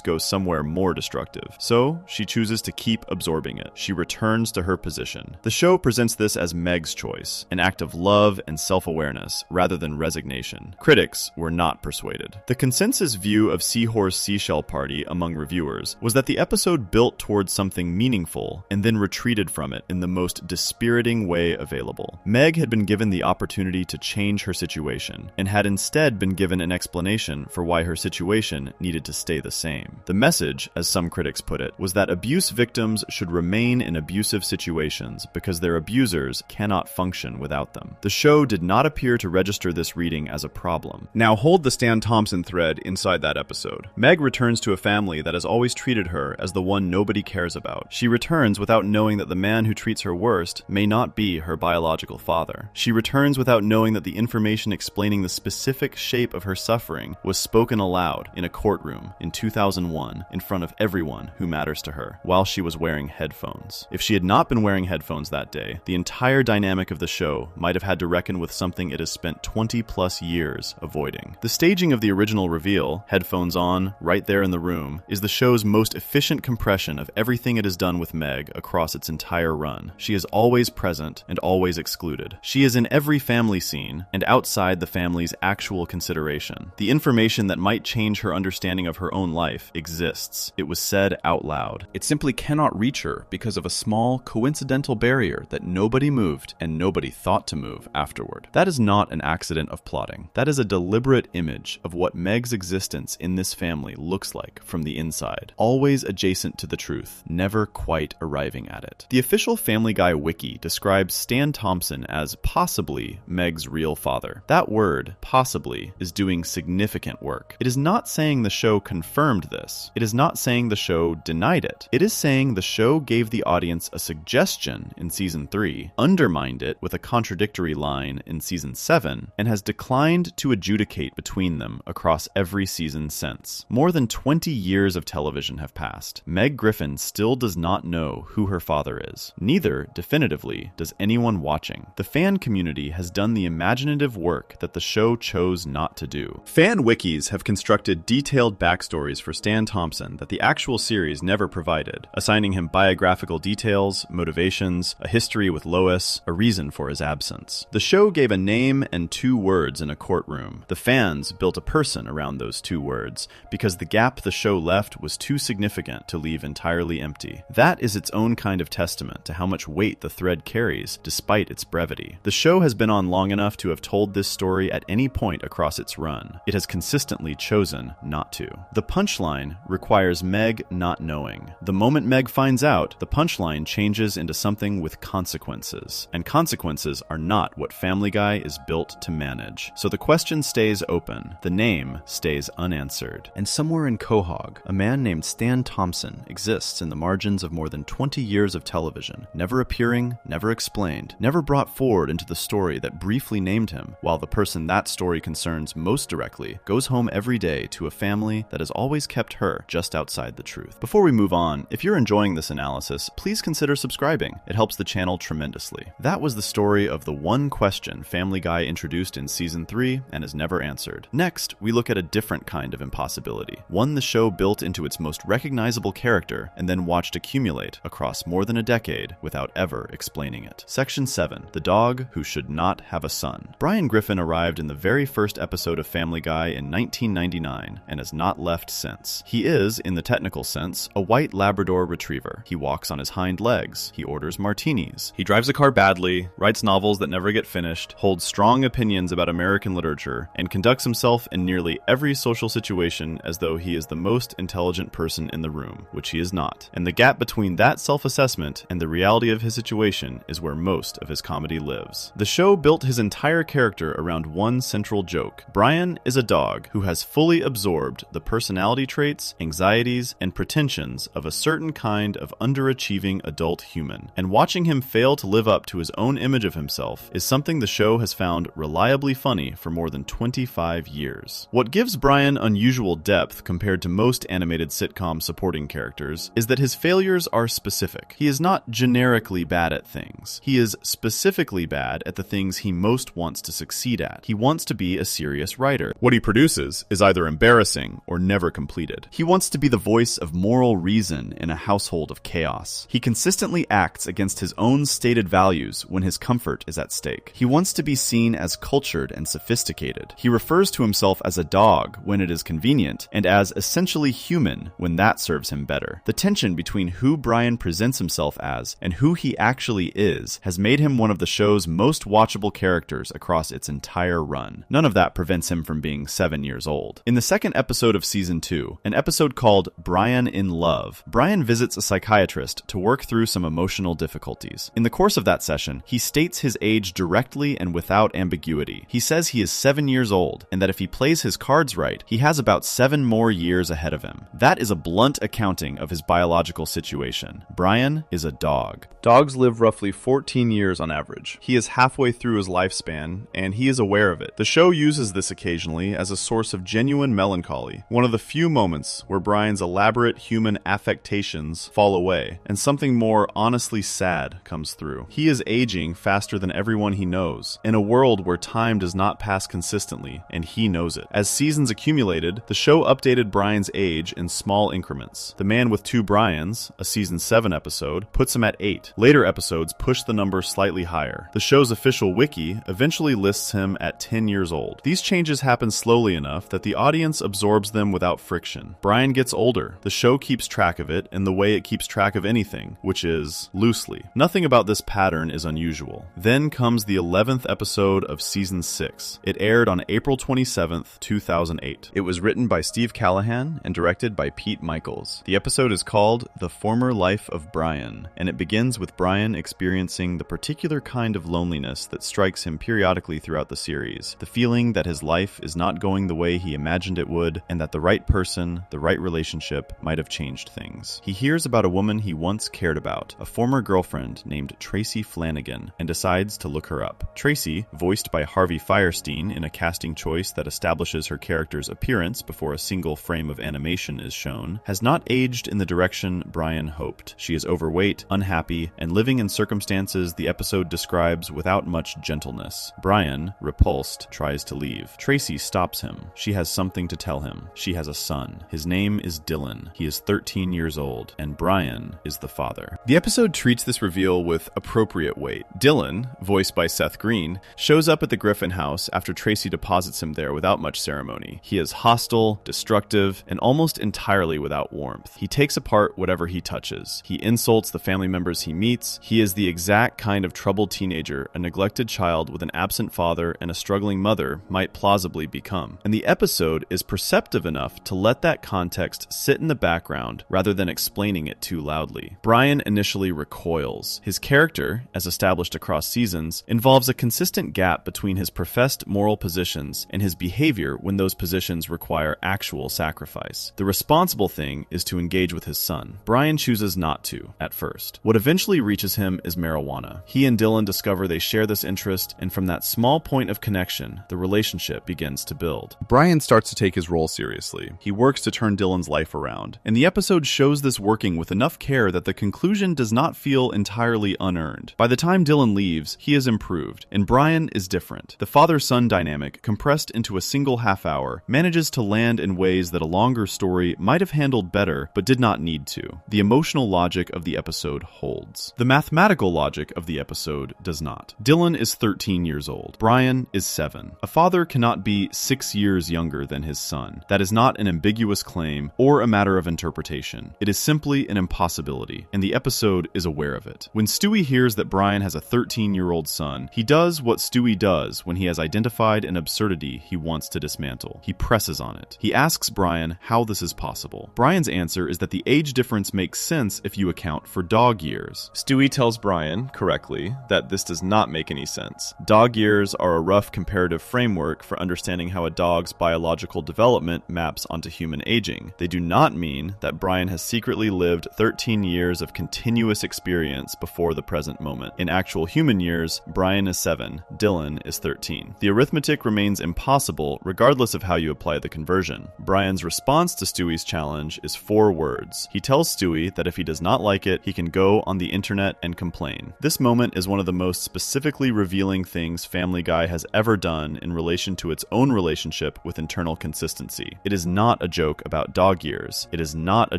goes somewhere somewhere more destructive. So, she chooses to keep absorbing it. She returns to her position. The show presents this as Meg's choice, an act of love and self-awareness rather than resignation. Critics were not persuaded. The consensus view of Seahorse Seashell Party among reviewers was that the episode built towards something meaningful and then retreated from it in the most dispiriting way available. Meg had been given the opportunity to change her situation and had instead been given an explanation for why her situation needed to stay the same. The message, as some critics put it, was that abuse victims should remain in abusive situations because their abusers cannot function without them. The show did not appear to register this reading as a problem. Now hold the Stan Thompson thread inside that episode. Meg returns to a family that has always treated her as the one nobody cares about. She returns without knowing that the man who treats her worst may not be her biological father. She returns without knowing that the information explaining the specific shape of her suffering was spoken aloud in a courtroom in 2001 in front of everyone who matters to her while she was wearing headphones. If she had not been wearing headphones that day, the entire dynamic of the show might have had to reckon with something it has spent 20 plus years avoiding. The staging of the original reveal, headphones on, right there in the room, is the show's most efficient compression of everything it has done with Meg across its entire run. She is always present and always excluded. She is in every family scene and outside the family's actual consideration. The information that might change her understanding of her own life exists. It was said out loud. It simply cannot reach her because of a small, coincidental barrier that nobody moved and nobody thought to move afterward. That is not an accident of plotting. That is a deliberate image of what Meg's existence in this family looks like from the inside. Always adjacent to the truth, never quite arriving at it. The official Family Guy wiki describes Stan Thompson as possibly Meg's real father. That word, possibly, is doing significant work. It is not saying the show confirmed this. It is not saying the show denied it. It is saying the show gave the audience a suggestion in season 3, undermined it with a contradictory line in season 7, and has declined to adjudicate between them across every season since. More than 20 years of television have passed. Meg Griffin still does not know who her father is. Neither, definitively, does anyone watching. The fan community has done the imaginative work that the show chose not to do. Fan wikis have constructed detailed backstories for Stan Thompson that the actual series never provided, assigning him biographical details, motivations, a history with Lois, a reason for his absence. The show gave a name and 2 words in a courtroom. The fans built a person around those 2 words because the gap the show left was too significant to leave entirely empty. That is its own kind of testament to how much weight the thread carries despite its brevity. The show has been on long enough to have told this story at any point across its run. It has consistently chosen not to. The punchline requires Meg not knowing. The moment Meg finds out, the punchline changes into something with consequences. And consequences are not what Family Guy is built to manage. So the question stays open. The name stays unanswered. And somewhere in Quahog, a man named Stan Thompson exists in the margins of more than 20 years of television, never appearing, never explained, never brought forward into the story that briefly named him, while the person that story concerns most directly goes home every day to a family that has always kept her just outside the truth. Before we move on, if you're enjoying this analysis, please consider subscribing. It helps the channel tremendously. That was the story of the one question Family Guy introduced in season 3 and is never answered. Next, we look at a different kind of impossibility, one the show built into its most recognizable character and then watched accumulate across more than a decade without ever explaining it. Section 7, the dog who should not have a son. Brian Griffin arrived in the very first episode of Family Guy in 1999 and has not left since. He is, in the technical sense, a white Labrador retriever. He walks on his hind legs. He orders martinis. He drives a car badly, writes novels that never get finished, holds strong opinions about American literature, and conducts himself in nearly every social situation as though he is the most intelligent person in the room, which he is not. And the gap between that self-assessment and the reality of his situation is where most of his comedy lives. The show built his entire character around one central joke. Brian is a dog who has fully absorbed the personality traits, anxieties, and pretensions of a certain kind of underachieving adult human. And watching him fail to live up to his own image of himself is something the show has found reliably funny for more than 25 years. What gives Brian unusual depth compared to most animated sitcom supporting characters is that his failures are specific. He is not generically bad at things. He is specifically bad at the things he most wants to succeed at. He wants to be a serious writer. What he produces is either embarrassing or never completed. He wants wants to be the voice of moral reason in a household of chaos. He consistently acts against his own stated values when his comfort is at stake. He wants to be seen as cultured and sophisticated. He refers to himself as a dog when it is convenient, and as essentially human when that serves him better. The tension between who Brian presents himself as and who he actually is has made him one of the show's most watchable characters across its entire run. None of that prevents him from being 7 years old. In the second episode of Season 2, an episode called Brian in Love, Brian visits a psychiatrist to work through some emotional difficulties. In the course of that session, he states his age directly and without ambiguity. He says he is 7 years old, and that if he plays his cards right, he has about 7 more years ahead of him. That is a blunt accounting of his biological situation. Brian is a dog. Dogs live roughly 14 years on average. He is halfway through his lifespan, and he is aware of it. The show uses this occasionally as a source of genuine melancholy, one of the few moments where Brian's elaborate human affectations fall away, and something more honestly sad comes through. He is aging faster than everyone he knows, in a world where time does not pass consistently, and he knows it. As seasons accumulated, the show updated Brian's age in small increments. The Man with Two Brians, a Season 7 episode, puts him at 8. Later episodes push the number slightly higher. The show's official wiki eventually lists him at 10 years old. These changes happen slowly enough that the audience absorbs them without friction. Brian gets older. The show keeps track of it in the way it keeps track of anything, which is loosely. Nothing about this pattern is unusual. Then comes the 11th episode of Season 6. It aired on April 27th, 2008. It was written by Steve Callahan and directed by Pete Michaels. The episode is called The Former Life of Brian, and it begins with Brian experiencing the particular kind of loneliness that strikes him periodically throughout the series. The feeling that his life is not going the way he imagined it would, and that the right person, the right relationship, might have changed things. He hears about a woman he once cared about, a former girlfriend named Tracy Flanagan, and decides to look her up. Tracy, voiced by Harvey Fierstein in a casting choice that establishes her character's appearance before a single frame of animation is shown, has not aged in the direction Brian hoped. She is overweight, unhappy, and living in circumstances the episode describes without much gentleness. Brian, repulsed, tries to leave. Tracy stops him. She has something to tell him. She has a son. His name is Dylan. He is 13 years old, and Brian is the father. The episode treats this reveal with appropriate weight. Dylan, voiced by Seth Green, shows up at the Griffin house after Tracy deposits him there without much ceremony. He is hostile, destructive, and almost entirely without warmth. He takes apart whatever he touches. He insults the family members he meets. He is the exact kind of troubled teenager a neglected child with an absent father and a struggling mother might plausibly become. And the episode is perceptive enough to let that context sit in the background rather than explaining it too loudly. Brian initially recoils. His character, as established across seasons, involves a consistent gap between his professed moral positions and his behavior when those positions require actual sacrifice. The responsible thing is to engage with his son. Brian chooses not to, at first. What eventually reaches him is marijuana. He and Dylan discover they share this interest, and from that small point of connection, the relationship begins to build. Brian starts to take his role seriously. He works to turn Dylan's life around, and the episode shows this working with enough care that the conclusion does not feel entirely unearned. By the time Dylan leaves, he is improved, and Brian is different. The father-son dynamic, compressed into a single half hour, manages to land in ways that a longer story might have handled better, but did not need to. The emotional logic of the episode holds. The mathematical logic of the episode does not. Dylan is 13 years old. Brian is 7. A father cannot be 6 years younger than his son. That is not an ambiguous claim or a matter of interpretation. It is simply an impossibility, and the episode is aware of it. When Stewie hears that Brian has a 13-year-old son, he does what Stewie does when he has identified an absurdity he wants to dismantle. He presses on it. He asks Brian how this is possible. Brian's answer is that the age difference makes sense if you account for dog years. Stewie tells Brian, correctly, that this does not make any sense. Dog years are a rough comparative framework for understanding how a dog's biological development maps onto human aging. They do not mean that Brian has secretly lived 13 years of continuous experience before the present moment. In actual human years, Brian is 7, Dylan is 13. The arithmetic remains impossible regardless of how you apply the conversion. Brian's response to Stewie's challenge is 4 words. He tells Stewie that if he does not like it, he can go on the internet and complain. This moment is one of the most specifically revealing things Family Guy has ever done in relation to its own relationship with internal consistency. It is not a joke about about dog years. It is not a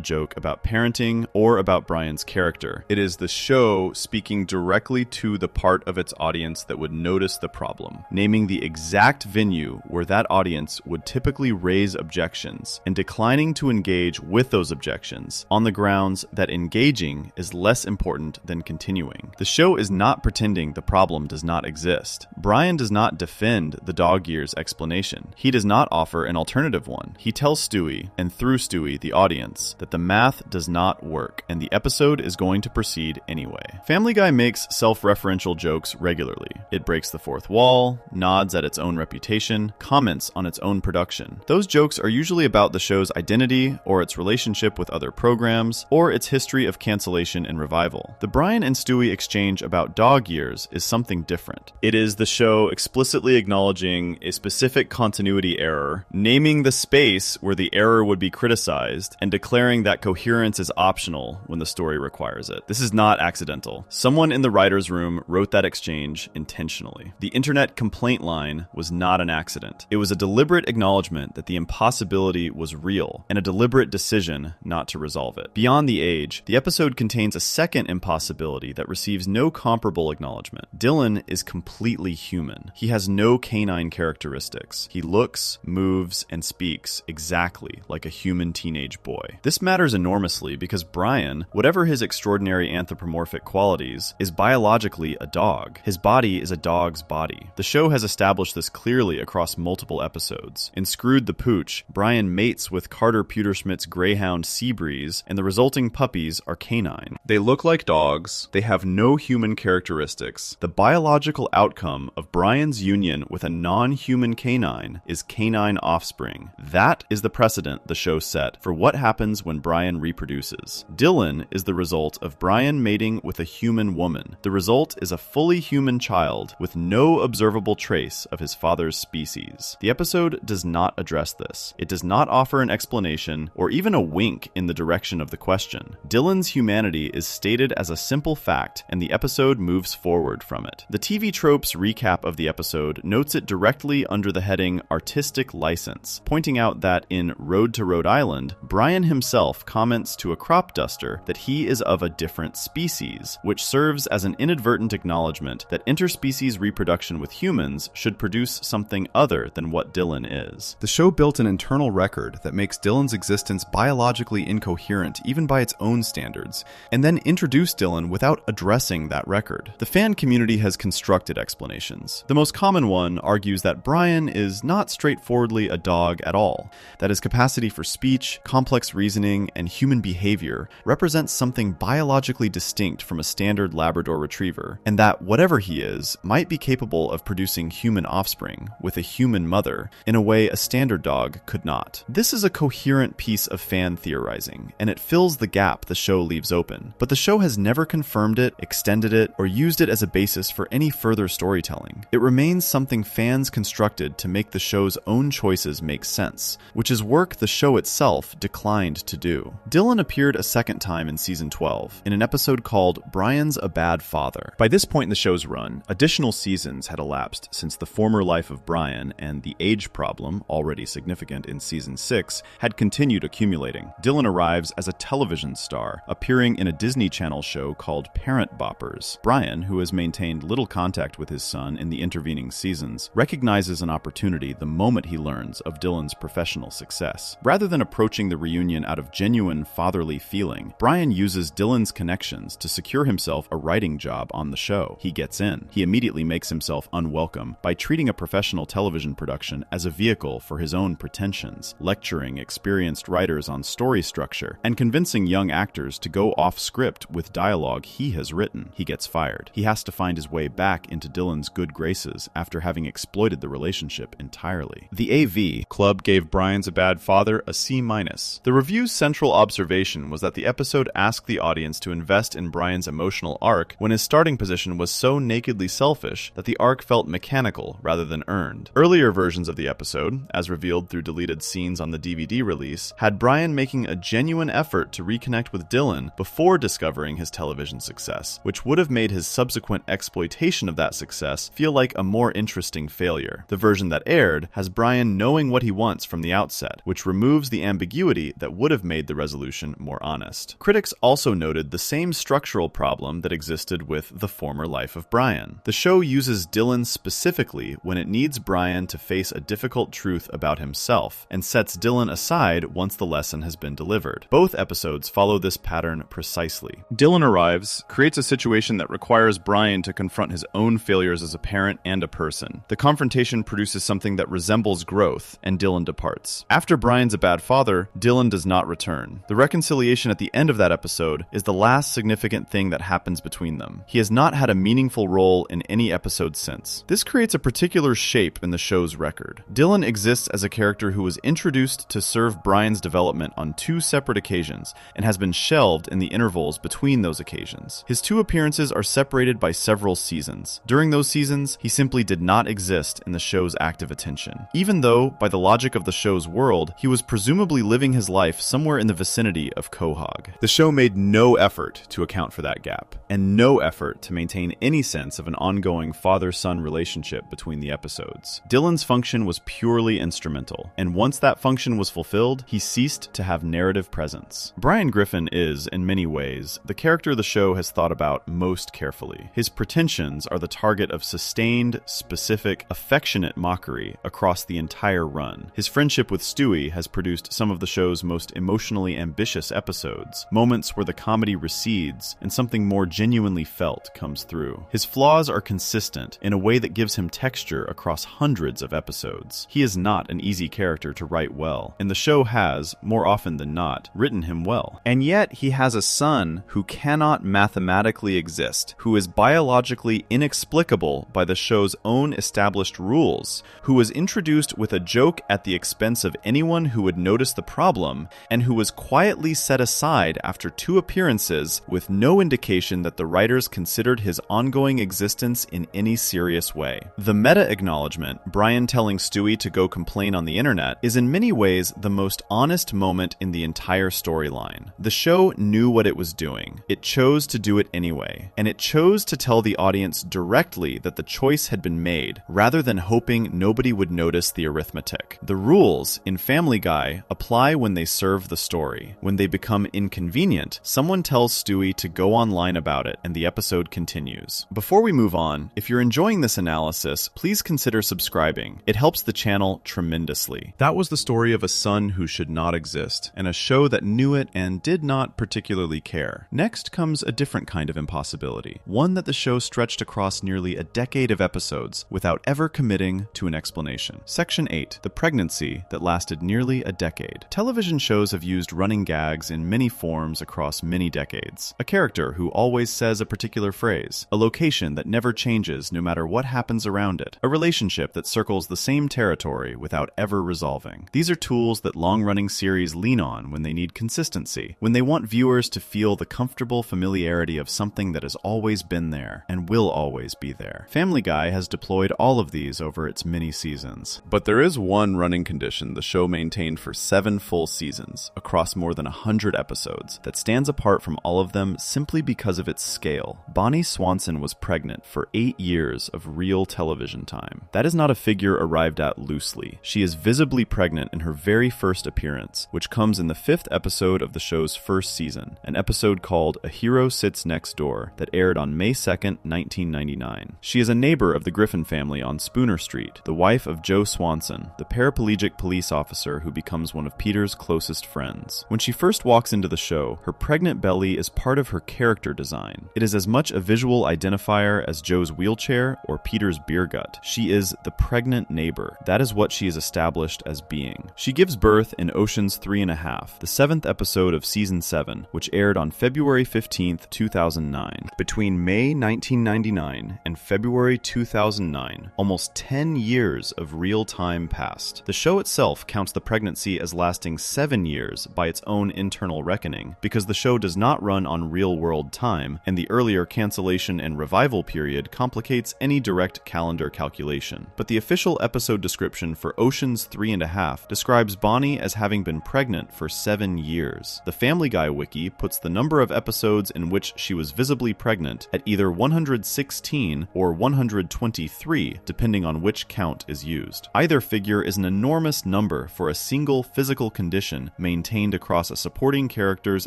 joke about parenting or about Brian's character. It is the show speaking directly to the part of its audience that would notice the problem, naming the exact venue where that audience would typically raise objections, and declining to engage with those objections on the grounds that engaging is less important than continuing. The show is not pretending the problem does not exist. Brian does not defend the dog years explanation. He does not offer an alternative one. He tells Stewie, and through Stewie, the audience, that the math does not work, and the episode is going to proceed anyway. Family Guy makes self-referential jokes regularly. It breaks the fourth wall, nods at its own reputation, comments on its own production. Those jokes are usually about the show's identity, or its relationship with other programs, or its history of cancellation and revival. The Brian and Stewie exchange about dog years is something different. It is the show explicitly acknowledging a specific continuity error, naming the space where the error would be criticized, and declaring that coherence is optional when the story requires it. This is not accidental. Someone in the writer's room wrote that exchange intentionally. The internet complaint line was not an accident. It was a deliberate acknowledgement that the impossibility was real, and a deliberate decision not to resolve it. Beyond the age, the episode contains a second impossibility that receives no comparable acknowledgement. Dylan is completely human. He has no canine characteristics. He looks, moves, and speaks exactly like a human teenage boy. This matters enormously because Brian, whatever his extraordinary anthropomorphic qualities, is biologically a dog. His body is a dog's body. The show has established this clearly across multiple episodes. In Screwed the Pooch, Brian mates with Carter Pewterschmidt's greyhound Seabreeze, and the resulting puppies are canine. They look like dogs. They have no human characteristics. The biological outcome of Brian's union with a non-human canine is canine offspring. That is the precedent the show set for what happens when Brian reproduces. Dylan is the result of Brian mating with a human woman. The result is a fully human child with no observable trace of his father's species. The episode does not address this. It does not offer an explanation or even a wink in the direction of the question. Dylan's humanity is stated as a simple fact, and the episode moves forward from it. The TV Tropes recap of the episode notes it directly under the heading Artistic License, pointing out that in Road to Rhode Island, Brian himself comments to a crop duster that he is of a different species, which serves as an inadvertent acknowledgement that interspecies reproduction with humans should produce something other than what Dylan is. The show built an internal record that makes Dylan's existence biologically incoherent even by its own standards, and then introduced Dylan without addressing that record. The fan community has constructed explanations. The most common one argues that Brian is not straightforwardly a dog at all, that his capacity for speech, complex reasoning, and human behavior represents something biologically distinct from a standard Labrador retriever, and that whatever he is might be capable of producing human offspring with a human mother in a way a standard dog could not. This is a coherent piece of fan theorizing, and it fills the gap the show leaves open, but the show has never confirmed it, extended it, or used it as a basis for any further storytelling. It remains something fans constructed to make the show's own choices make sense, which is work the show itself declined to do. Dylan appeared a second time in season 12, in an episode called Brian's a Bad Father. By this point in the show's run, additional seasons had elapsed since the former life of Brian and the age problem, already significant in season 6, had continued accumulating. Dylan arrives as a television star, appearing in a Disney Channel show called Parent Boppers. Brian, who has maintained little contact with his son in the intervening seasons, recognizes an opportunity the moment he learns of Dylan's professional success. Rather than approaching the reunion out of genuine fatherly feeling, Brian uses Dylan's connections to secure himself a writing job on the show. He gets in. He immediately makes himself unwelcome by treating a professional television production as a vehicle for his own pretensions, lecturing experienced writers on story structure, and convincing young actors to go off script with dialogue he has written. He gets fired. He has to find his way back into Dylan's good graces after having exploited the relationship entirely. The AV Club gave Brian's a Bad Father a C-. The review's central observation was that the episode asked the audience to invest in Brian's emotional arc when his starting position was so nakedly selfish that the arc felt mechanical rather than earned. Earlier versions of the episode, as revealed through deleted scenes on the DVD release, had Brian making a genuine effort to reconnect with Dylan before discovering his television success, which would have made his subsequent exploitation of that success feel like a more interesting failure. The version that aired has Brian knowing what he wants from the outset, which removes removes the ambiguity that would have made the resolution more honest. Critics also noted the same structural problem that existed with The Former Life of Brian. The show uses Dylan specifically when it needs Brian to face a difficult truth about himself, and sets Dylan aside once the lesson has been delivered. Both episodes follow this pattern precisely. Dylan arrives, creates a situation that requires Brian to confront his own failures as a parent and a person. The confrontation produces something that resembles growth, and Dylan departs. After Brian's a bad father, Dylan does not return. The reconciliation at the end of that episode is the last significant thing that happens between them. He has not had a meaningful role in any episode since. This creates a particular shape in the show's record. Dylan exists as a character who was introduced to serve Brian's development on 2 separate occasions, and has been shelved in the intervals between those occasions. His 2 appearances are separated by several seasons. During those seasons, he simply did not exist in the show's active attention. Even though, by the logic of the show's world, he was presumably living his life somewhere in the vicinity of Quahog. The show made no effort to account for that gap, and no effort to maintain any sense of an ongoing father-son relationship between the episodes. Dylan's function was purely instrumental, and once that function was fulfilled, he ceased to have narrative presence. Brian Griffin is, in many ways, the character the show has thought about most carefully. His pretensions are the target of sustained, specific, affectionate mockery across the entire run. His friendship with Stewie has produced some of the show's most emotionally ambitious episodes, moments where the comedy recedes and something more genuinely felt comes through. His flaws are consistent in a way that gives him texture across hundreds of episodes. He is not an easy character to write well, and the show has, more often than not, written him well. And yet, he has a son who cannot mathematically exist, who is biologically inexplicable by the show's own established rules, who was introduced with a joke at the expense of anyone who would notice the problem, and who was quietly set aside after 2 appearances with no indication that the writers considered his ongoing existence in any serious way. The meta-acknowledgement, Brian telling Stewie to go complain on the internet, is in many ways the most honest moment in the entire storyline. The show knew what it was doing. It chose to do it anyway, and it chose to tell the audience directly that the choice had been made, rather than hoping nobody would notice the arithmetic. The rules in Family Guy apply when they serve the story. When they become inconvenient, someone tells Stewie to go online about it, and the episode continues. Before we move on, if you're enjoying this analysis, please consider subscribing. It helps the channel tremendously. That was the story of a son who should not exist, and a show that knew it and did not particularly care. Next comes a different kind of impossibility, one that the show stretched across nearly a decade of episodes without ever committing to an explanation. Section 8, the pregnancy that lasted nearly a decade. Television shows have used running gags in many forms across many decades. A character who always says a particular phrase, a location that never changes no matter what happens around it, a relationship that circles the same territory without ever resolving. These are tools that long-running series lean on when they need consistency, when they want viewers to feel the comfortable familiarity of something that has always been there and will always be there. Family Guy has deployed all of these over its many seasons. But there is one running condition the show maintained for 7 full seasons, across more than 100 episodes, that stands apart from all of them simply because of its scale. Bonnie Swanson was pregnant for 8 years of real television time. That is not a figure arrived at loosely. She is visibly pregnant in her very first appearance, which comes in the 5th episode of the show's first season, an episode called A Hero Sits Next Door that aired on May 2nd, 1999. She is a neighbor of the Griffin family on Spooner Street, the wife of Joe Swanson, the paraplegic police officer who becomes one of Peter's closest friends. When she first walks into the show, her pregnant belly is part of her character design. It is as much a visual identifier as Joe's wheelchair or Peter's beer gut. She is the pregnant neighbor. That is what she is established as being. She gives birth in Ocean's 3.5, the 7th episode of Season 7, which aired on February 15th, 2009. Between May 1999 and February 2009, almost 10 years of real time passed. The show itself counts the pregnancy as lasting 7 years by its own internal reckoning, because the show does not run on real-world time, and the earlier cancellation and revival period complicates any direct calendar calculation. But the official episode description for Ocean's 3.5 describes Bonnie as having been pregnant for 7 years. The Family Guy wiki puts the number of episodes in which she was visibly pregnant at either 116 or 123, depending on which count is used. Either figure is an enormous number for a single single physical condition maintained across a supporting character's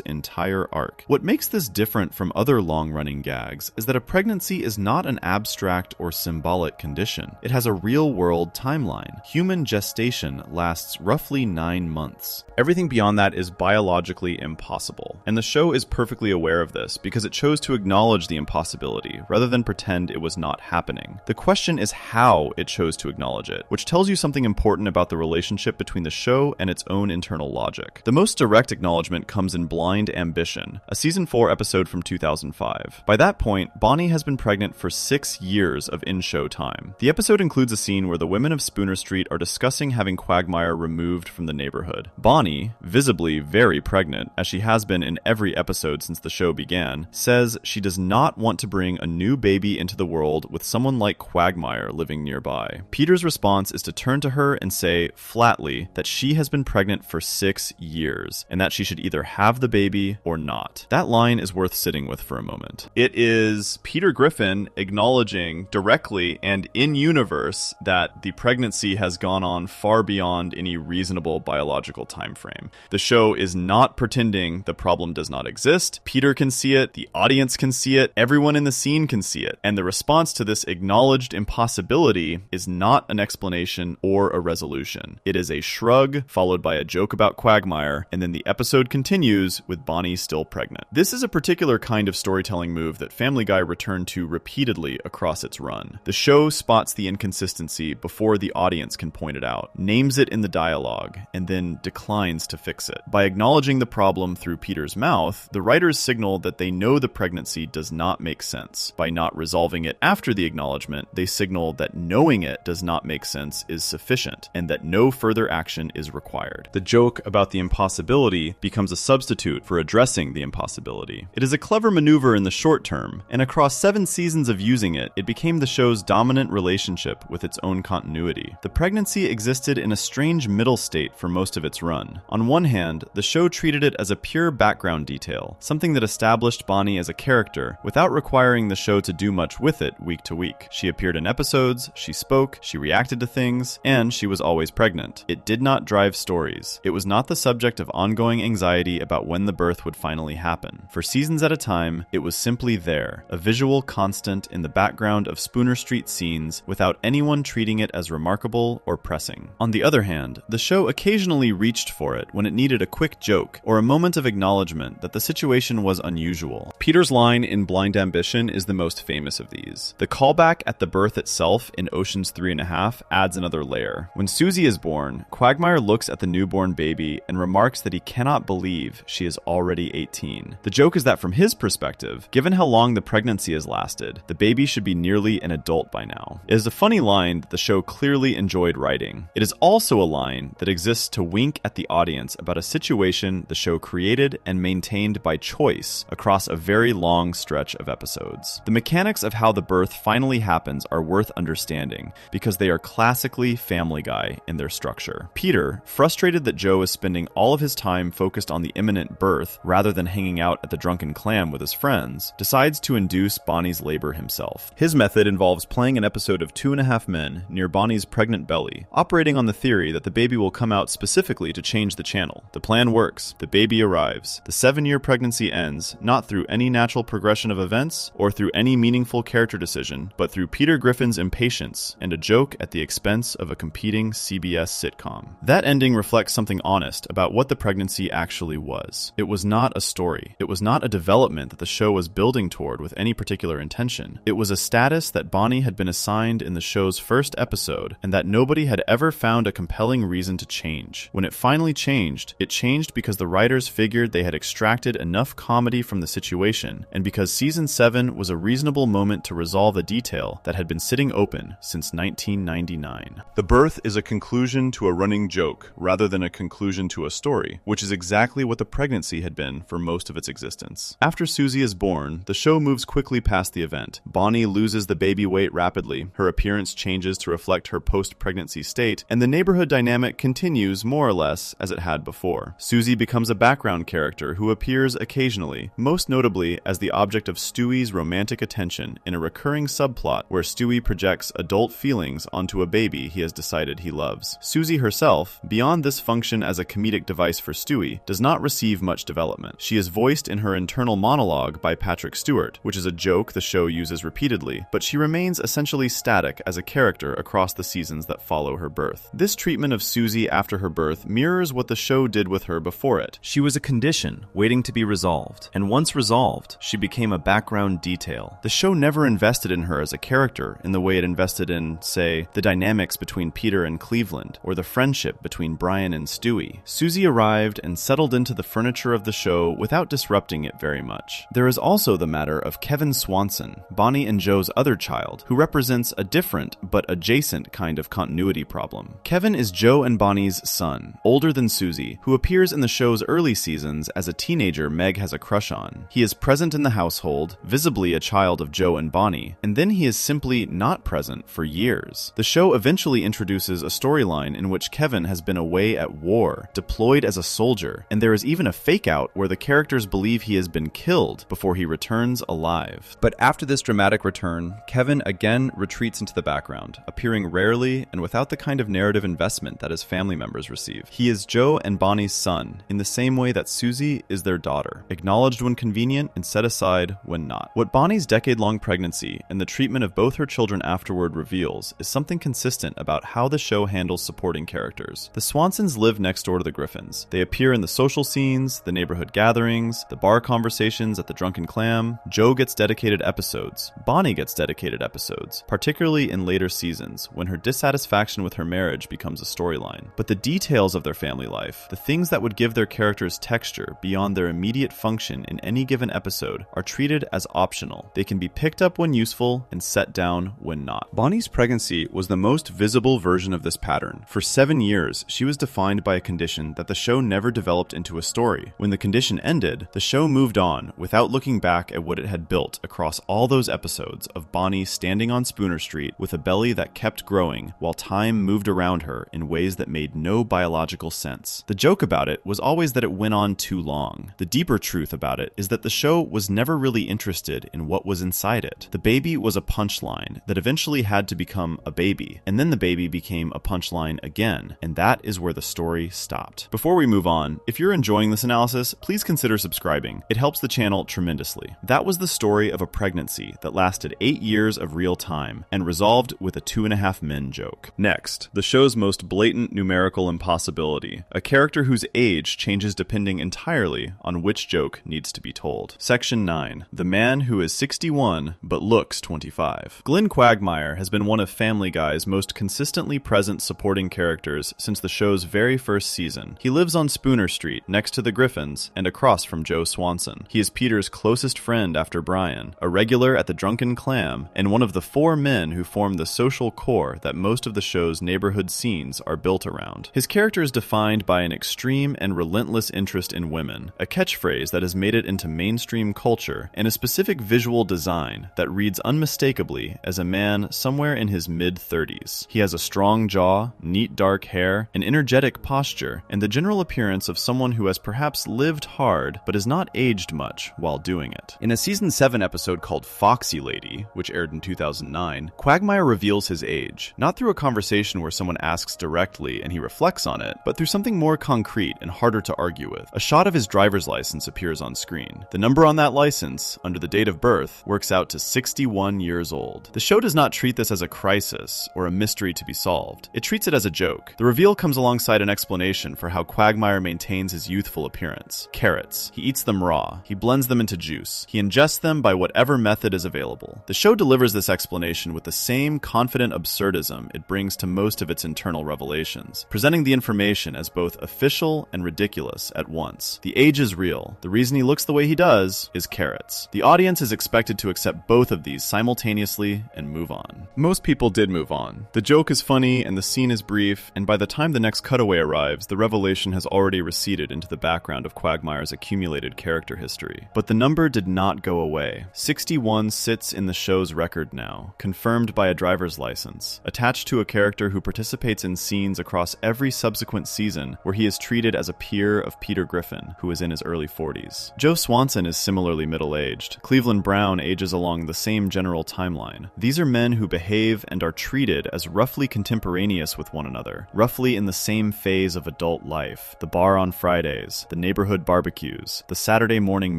entire arc. What makes this different from other long-running gags is that a pregnancy is not an abstract or symbolic condition. It has a real-world timeline. Human gestation lasts roughly 9 months. Everything beyond that is biologically impossible, and the show is perfectly aware of this because it chose to acknowledge the impossibility rather than pretend it was not happening. The question is how it chose to acknowledge it, which tells you something important about the relationship between the show and its own internal logic. The most direct acknowledgement comes in Blind Ambition, a season 4 episode from 2005. By that point, Bonnie has been pregnant for 6 years of in-show time. The episode includes a scene where the women of Spooner Street are discussing having Quagmire removed from the neighborhood. Bonnie, visibly very pregnant, as she has been in every episode since the show began, says she does not want to bring a new baby into the world with someone like Quagmire living nearby. Peter's response is to turn to her and say, flatly, that she has been pregnant for 6 years, and that she should either have the baby or not. That line is worth sitting with for a moment. It is Peter Griffin acknowledging directly and in-universe that the pregnancy has gone on far beyond any reasonable biological time frame. The show is not pretending the problem does not exist. Peter can see it, the audience can see it, everyone in the scene can see it, and the response to this acknowledged impossibility is not an explanation or a resolution. It is a shrug followed by a joke about Quagmire, and then the episode continues with Bonnie still pregnant. This is a particular kind of storytelling move that Family Guy returned to repeatedly across its run. The show spots the inconsistency before the audience can point it out, names it in the dialogue, and then declines to fix it. By acknowledging the problem through Peter's mouth, the writers signal that they know the pregnancy does not make sense. By not resolving it after the acknowledgement, they signal that knowing it does not make sense is sufficient, and that no further action is required. The joke about the impossibility becomes a substitute for addressing the impossibility. It is a clever maneuver in the short term, and across 7 seasons of using it, it became the show's dominant relationship with its own continuity. The pregnancy existed in a strange middle state for most of its run. On one hand, the show treated it as a pure background detail, something that established Bonnie as a character without requiring the show to do much with it week to week. She appeared in episodes, she spoke, she reacted to things, and she was always pregnant. It did not drive stories. It was not the subject of ongoing anxiety about when the birth would finally happen. For seasons at a time, it was simply there, a visual constant in the background of Spooner Street scenes without anyone treating it as remarkable or pressing. On the other hand, the show occasionally reached for it when it needed a quick joke or a moment of acknowledgement that the situation was unusual. Peter's line in Blind Ambition is the most famous of these. The callback at the birth itself in Ocean's 3.5 adds another layer. When Susie is born, Quagmire looks at the newborn baby and remarks that he cannot believe she is already 18. The joke is that from his perspective, given how long the pregnancy has lasted, the baby should be nearly an adult by now. It is a funny line that the show clearly enjoyed writing. It is also a line that exists to wink at the audience about a situation the show created and maintained by choice across a very long stretch of episodes. The mechanics of how the birth finally happens are worth understanding because they are classically Family Guy in their structure. Peter, frustrated that Joe is spending all of his time focused on the imminent birth rather than hanging out at the Drunken Clam with his friends, decides to induce Bonnie's labor himself. His method involves playing an episode of 2.5 Men near Bonnie's pregnant belly, operating on the theory that the baby will come out specifically to change the channel. The plan works. The baby arrives. The 7-year pregnancy ends, not through any natural progression of events or through any meaningful character decision, but through Peter Griffin's impatience and a joke at the expense of a competing CBS sitcom. That ending reflects something honest about what the pregnancy actually was. It was not a story. It was not a development that the show was building toward with any particular intention. It was a status that Bonnie had been assigned in the show's first episode and that nobody had ever found a compelling reason to change. When it finally changed, it changed because the writers figured they had extracted enough comedy from the situation and because season 7 was a reasonable moment to resolve a detail that had been sitting open since 1999. The birth is a conclusion to a running joke rather than a conclusion to a story, which is exactly what the pregnancy had been for most of its existence. After Susie is born, the show moves quickly past the event. Bonnie loses the baby weight rapidly, her appearance changes to reflect her post-pregnancy state, and the neighborhood dynamic continues more or less as it had before. Susie becomes a background character who appears occasionally, most notably as the object of Stewie's romantic attention in a recurring subplot where Stewie projects adult feelings onto a baby he has decided he loves. Susie herself, beyond this function as a comedic device for Stewie, does not receive much development. She is voiced in her internal monologue by Patrick Stewart, which is a joke the show uses repeatedly, but she remains essentially static as a character across the seasons that follow her birth. This treatment of Susie after her birth mirrors what the show did with her before it. She was a condition waiting to be resolved, and once resolved, she became a background detail. The show never invested in her as a character in the way it invested in, say, the dynamics between Peter and Cleveland, or the friendship between Brian and Stewie. Susie arrived and settled into the furniture of the show without disrupting it very much. There is also the matter of Kevin Swanson, Bonnie and Joe's other child, who represents a different but adjacent kind of continuity problem. Kevin is Joe and Bonnie's son, older than Susie, who appears in the show's early seasons as a teenager Meg has a crush on. He is present in the household, visibly a child of Joe and Bonnie, and then he is simply not present for years. The show eventually introduces a storyline in which Kevin has been away at war, deployed as a soldier, and there is even a fake-out where the characters believe he has been killed before he returns alive. But after this dramatic return, Kevin again retreats into the background, appearing rarely and without the kind of narrative investment that his family members receive. He is Joe and Bonnie's son, in the same way that Susie is their daughter, acknowledged when convenient and set aside when not. What Bonnie's decade-long pregnancy and the treatment of both her children afterward reveals is something consistent about how the show handles supporting characters. The Swansons live next door to the Griffins. They appear in the social scenes, the neighborhood gatherings, the bar conversations at the Drunken Clam. Joe gets dedicated episodes. Bonnie gets dedicated episodes, particularly in later seasons, when her dissatisfaction with her marriage becomes a storyline. But the details of their family life, the things that would give their characters texture beyond their immediate function in any given episode, are treated as optional. They can be picked up when useful and set down when not. Bonnie's pregnancy was the most visible version of this pattern. For 7 years, she was defined by a condition that the show never developed into a story. When the condition ended, the show moved on without looking back at what it had built across all those episodes of Bonnie standing on Spooner Street with a belly that kept growing while time moved around her in ways that made no biological sense. The joke about it was always that it went on too long. The deeper truth about it is that the show was never really interested in what was inside it. The baby was a punchline that eventually had to become a baby, and then the baby became a punchline again, and that is where the story stopped. Before we move on, if you're enjoying this analysis, please consider subscribing. It helps the channel tremendously. That was the story of a pregnancy that lasted 8 years of real time and resolved with a 2.5 Men joke. Next, the show's most blatant numerical impossibility, a character whose age changes depending entirely on which joke needs to be told. Section 9. The man who is 61 but looks 25. Glenn Quagmire has been one of Family Guy's most consistently present supporting characters since the show's very first season. He lives on Spooner Street, next to the Griffins, and across from Joe Swanson. He is Peter's closest friend after Brian, a regular at the Drunken Clam, and one of the 4 men who form the social core that most of the show's neighborhood scenes are built around. His character is defined by an extreme and relentless interest in women, a catchphrase that has made it into mainstream culture, and a specific visual design that reads unmistakably as a man somewhere in his mid-30s. He has a strong jaw, neat dark hair, an energetic posture, and the general appearance of someone who has perhaps lived hard but has not aged much while doing it. In a season 7 episode called Foxy Lady, which aired in 2009, Quagmire reveals his age, not through a conversation where someone asks directly and he reflects on it, but through something more concrete and harder to argue with. A shot of his driver's license appears on screen. The number on that license, under the date of birth, works out to 61 years old. The show does not treat this as a crisis or a mystery to be solved. It treats it as a joke. The reveal comes alongside an explanation for how Quagmire maintains his youthful appearance. Carrots. He eats them raw. He blends them into juice. He ingests them by whatever method is available. The show delivers this explanation with the same confident absurdism it brings to most of its internal revelations, presenting the information as both official and ridiculous at once. The age is real. The reason he looks the way he does is carrots. The audience is expected to accept both of these simultaneously and move on. Most people did move on. The joke is funny and the scene is brief, and by the time the next cutaway arrives, the revelation has already receded into the background of Quagmire's accumulated character history. But the number did not go away. 61 sits in the show's record now, confirmed by a driver's license, attached to a character who participates in scenes across every subsequent season where he is treated as a peer of Peter Griffin, who is in his early 40s. Joe Swanson is similarly middle-aged. Cleveland Brown ages along the same general timeline. These are men who behave and are treated as roughly contemporaneous with one another, roughly entirely in the same phase of adult life. The bar on Fridays, the neighborhood barbecues, the Saturday morning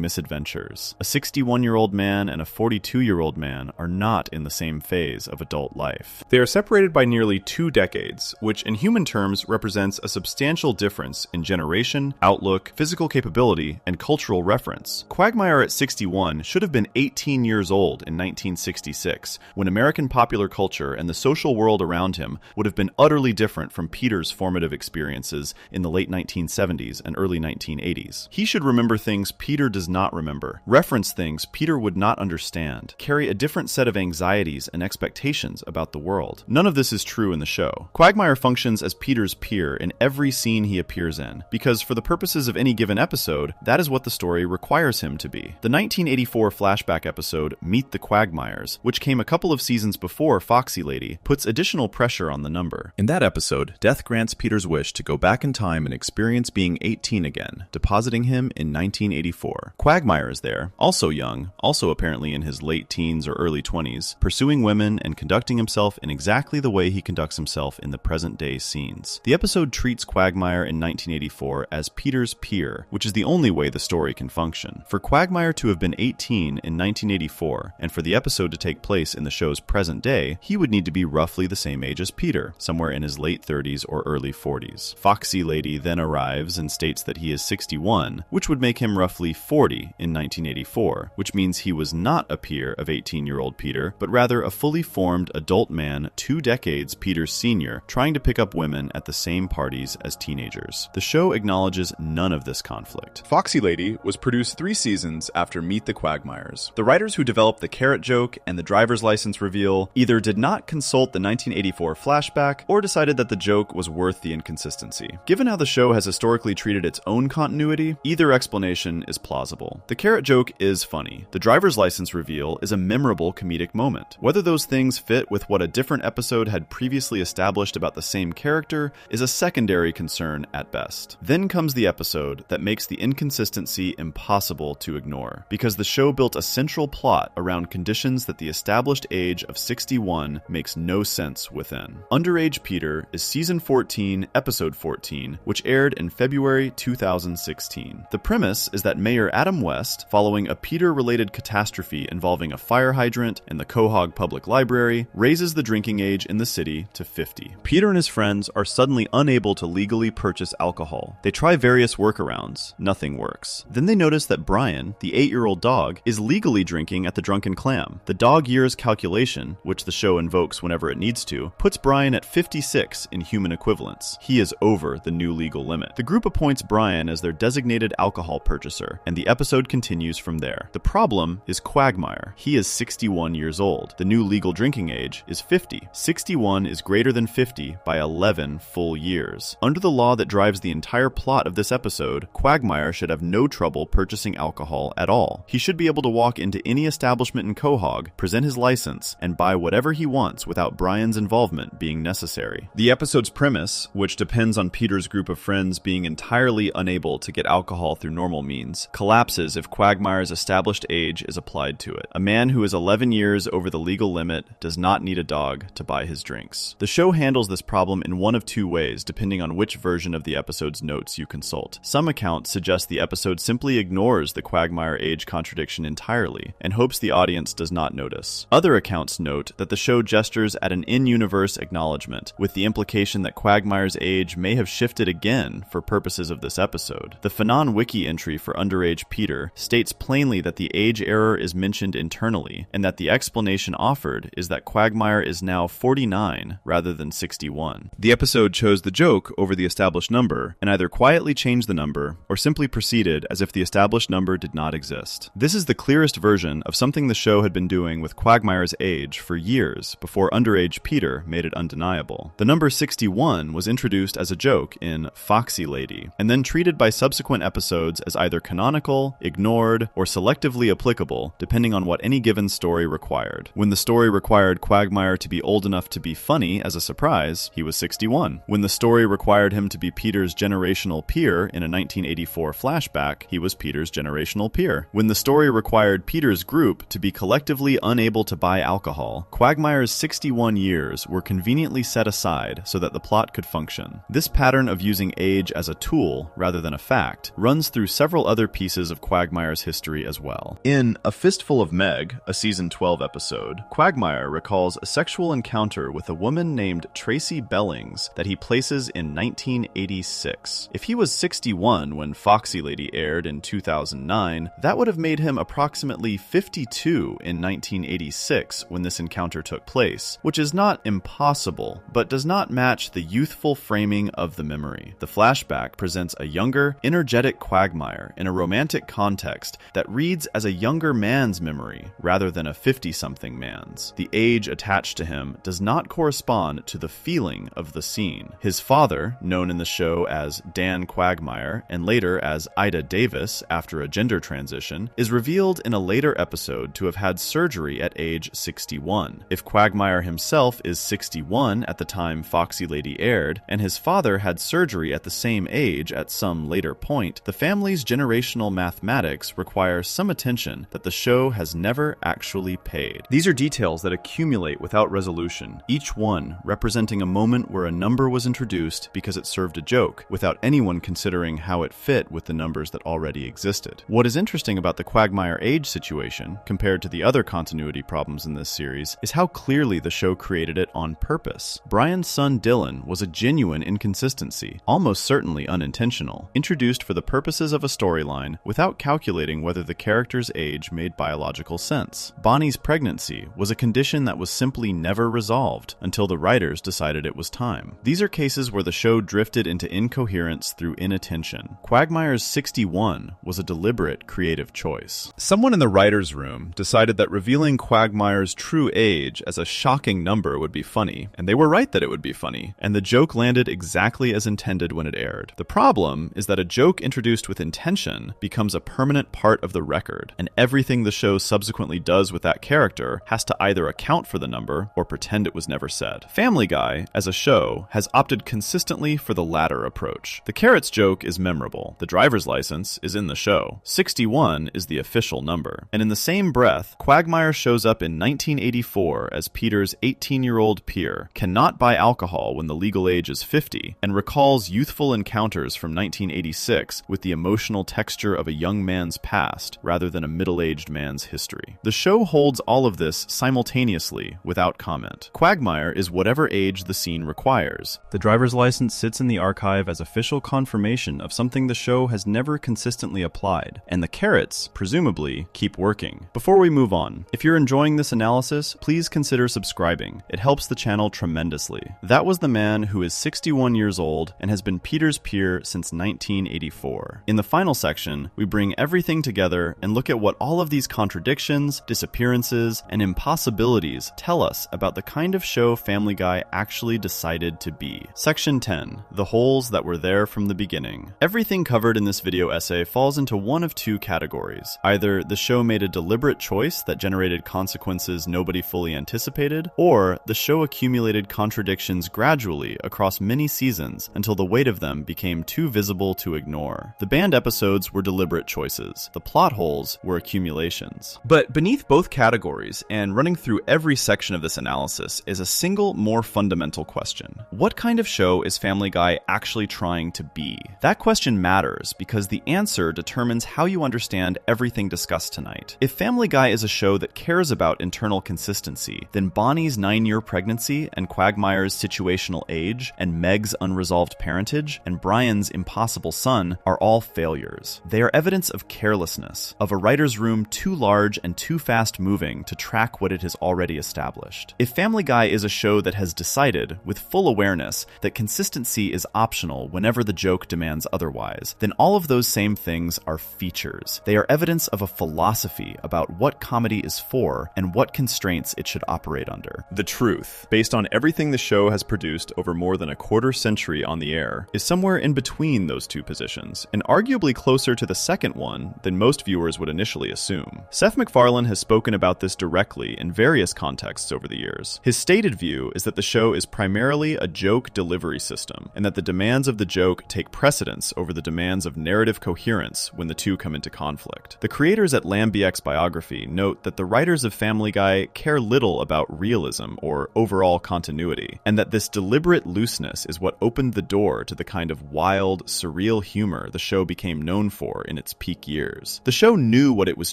misadventures. A 61-year-old man and a 42-year-old man are not in the same phase of adult life. They are separated by nearly 2 decades, which in human terms represents a substantial difference in generation, outlook, physical capability, and cultural reference. Quagmire at 61 should have been 18 years old in 1966, when American popular culture and the social world around him would have been utterly different from Peter's formative experiences in the late 1970s and early 1980s. He should remember things Peter does not remember, reference things Peter would not understand, carry a different set of anxieties and expectations about the world. None of this is true in the show. Quagmire functions as Peter's peer in every scene he appears in, because for the purposes of any given episode, that is what the story requires him to be. The 1984 flashback episode, Meet the Quagmires, which came a couple of seasons before Foxy Lady, puts additional pressure on the number. In that episode, Death grants Peter's wish to go back in time and experience being 18 again, depositing him in 1984. Quagmire is there, also young, also apparently in his late teens or early 20s, pursuing women and conducting himself in exactly the way he conducts himself in the present-day scenes. The episode treats Quagmire in 1984 as Peter's peer, which is the only way the story can function. For Quagmire to have been 18 in 1984, and for the episode to take place in the show's present day, he would need to be roughly the same age as Peter, somewhere in his late 30s or early 40s. Foxy Lady then arrives and states that he is 61, which would make him roughly 40 in 1984, which means he was not a peer of 18-year-old Peter, but rather a fully formed adult man 2 decades Peter's senior, trying to pick up women at the same parties as teenagers. The show acknowledges none of this conflict. Foxy Lady was produced 3 seasons after Meet the Quagmires. The writers who developed the carrot joke and the driver's license reveal either did not consult the 1984 flashback or decided that the joke was worth the inconsistency. Given how the show has historically treated its own continuity, either explanation is plausible. The carrot joke is funny. The driver's license reveal is a memorable comedic moment. Whether those things fit with what a different episode had previously established about the same character is a secondary concern at best. Then comes the episode that makes the inconsistency impossible to ignore, because the show built a central plot around conditions that the established age of 61 makes no sense within. Underage Peter is season 14, episode 14, which aired in February 2016. The premise is that Mayor Adam West, following a Peter-related catastrophe involving a fire hydrant and the Quahog Public Library, raises the drinking age in the city to 50. Peter and his friends are suddenly unable to legally purchase alcohol. They try various workarounds. Nothing works. Then they notice that Brian, the 8-year-old dog, is legally drinking at the Drunken Clam. The dog years calculation, which the show invokes whenever it needs to, puts Brian at 56 in human equivalents. He is over the new legal limit. The group appoints Brian as their designated alcohol purchaser, and the episode continues from there. The problem is Quagmire. He is 61 years old. The new legal drinking age is 50. 61 is greater than 50 by 11 full years. Under the law that drives the entire plot of this episode, Quagmire should have no trouble purchasing alcohol at all. He should be able to walk into any establishment in Quahog, present his license, and buy whatever he wants without Brian's involvement being necessary. The episode's premise, which depends on Peter's group of friends being entirely unable to get alcohol through normal means, collapses if Quagmire's established age is applied to it. A man who is 11 years over the legal limit does not need a dog to buy his drinks. The show handles this problem in one of 2 ways, depending on which version of the episode's notes you consult. Some accounts suggest the episode simply ignores the Quagmire age contradiction entirely and hopes the audience does not notice. Other accounts note that the show gestures at an in-universe acknowledgement, with the implication that Quagmire's age may have shifted again for purposes of this episode. The Fanon Wiki entry for underage Peter states plainly that the age error is mentioned internally, and that the explanation offered is that Quagmire is now 49 rather than 61. The episode chose the joke over the established number, and either quietly changed the number, or simply proceeded as if the established number did not exist. This is the clearest version of something the show had been doing with Quagmire's age for years before underage Peter made it undeniable. The number 61 was introduced as a joke in Foxy Lady, and then treated by subsequent episodes as either canonical, ignored, or selectively applicable, depending on what any given story required. When the story required Quagmire to be old enough to be funny as a surprise, he was 61. When the story required him to be Peter's generational peer in a 1984 flashback, he was Peter's generational peer. When the story required Peter's group to be collectively unable to buy alcohol, Quagmire's 61 years were conveniently set aside so that the plot thought could function. This pattern of using age as a tool rather than a fact runs through several other pieces of Quagmire's history as well. In A Fistful of Meg, a season 12 episode, Quagmire recalls a sexual encounter with a woman named Tracy Bellings that he places in 1986. If he was 61 when Foxy Lady aired in 2009, that would have made him approximately 52 in 1986 when this encounter took place, which is not impossible, but does not match the youthful framing of the memory. The flashback presents a younger, energetic Quagmire in a romantic context that reads as a younger man's memory rather than a 50-something man's. The age attached to him does not correspond to the feeling of the scene. His father, known in the show as Dan Quagmire and later as Ida Davis after a gender transition, is revealed in a later episode to have had surgery at age 61. If Quagmire himself is 61 at the time Foxy Lady aired, and his father had surgery at the same age at some later point, the family's generational mathematics require some attention that the show has never actually paid. These are details that accumulate without resolution, each one representing a moment where a number was introduced because it served a joke, without anyone considering how it fit with the numbers that already existed. What is interesting about the Quagmire age situation, compared to the other continuity problems in this series, is how clearly the show created it on purpose. Brian's son Dylan was a genuine inconsistency, almost certainly unintentional, introduced for the purposes of a storyline without calculating whether the character's age made biological sense. Bonnie's pregnancy was a condition that was simply never resolved until the writers decided it was time. These are cases where the show drifted into incoherence through inattention. Quagmire's 61 was a deliberate creative choice. Someone in the writer's room decided that revealing Quagmire's true age as a shocking number would be funny, and they were right that it would be funny, and the joke landed exactly as intended when it aired. The problem is that a joke introduced with intention becomes a permanent part of the record, and everything the show subsequently does with that character has to either account for the number or pretend it was never said. Family Guy, as a show, has opted consistently for the latter approach. The carrots joke is memorable. The driver's license is in the show. 61 is the official number. And in the same breath, Quagmire shows up in 1984 as Peter's 18-year-old peer, cannot buy alcohol when the legal age is 50, and recalls youthful encounters from 1986 with the emotional texture of a young man's past rather than a middle-aged man's history. The show holds all of this simultaneously without comment. Quagmire is whatever age the scene requires. The driver's license sits in the archive as official confirmation of something the show has never consistently applied, and the carrots, presumably, keep working. Before we move on, if you're enjoying this analysis, please consider subscribing. It helps the channel tremendously. That was the man who is 61 years old and has been Peter's peer since 1984. In the final section, we bring everything together and look at what all of these contradictions, disappearances, and impossibilities tell us about the kind of show Family Guy actually decided to be. Section 10. The holes that were there from the beginning. Everything covered in this video essay falls into one of two categories. Either the show made a deliberate choice that generated consequences nobody fully anticipated, or the show accumulated contradictions gradually across many seasons until the weight of them became too visible to ignore. The banned episodes were deliberate choices. The plot holes were accumulations. But beneath both categories, and running through every section of this analysis, is a single, more fundamental question. What kind of show is Family Guy actually trying to be? That question matters because the answer determines how you understand everything discussed tonight. If Family Guy is a show that cares about internal consistency, then Bonnie's 9-year pregnancy and Quagmire's situational age and Meg's unresolved parentage and Brian's impossible son are all failures. They are evidence of carelessness, of a writer's room too large and too fast moving to track what it has already established. If Family Guy is a show that has decided, with full awareness, that consistency is optional whenever the joke demands otherwise, then all of those same things are features. They are evidence of a philosophy about what comedy is for and what constraints it should operate under. The truth, based on everything the show has produced over more than a quarter century on the air, is somewhere in between those two positions, and arguably closer to the second one than most viewers would initially assume. Seth MacFarlane has spoken about this directly in various contexts over the years. His stated view is that the show is primarily a joke delivery system, and that the demands of the joke take precedence over the demands of narrative coherence when the two come into conflict. The creators at Lambiek's biography note that the writers of Family Guy care little about realism or overall continuity, and that this deliberate deliberate looseness is what opened the door to the kind of wild, surreal humor the show became known for in its peak years. The show knew what it was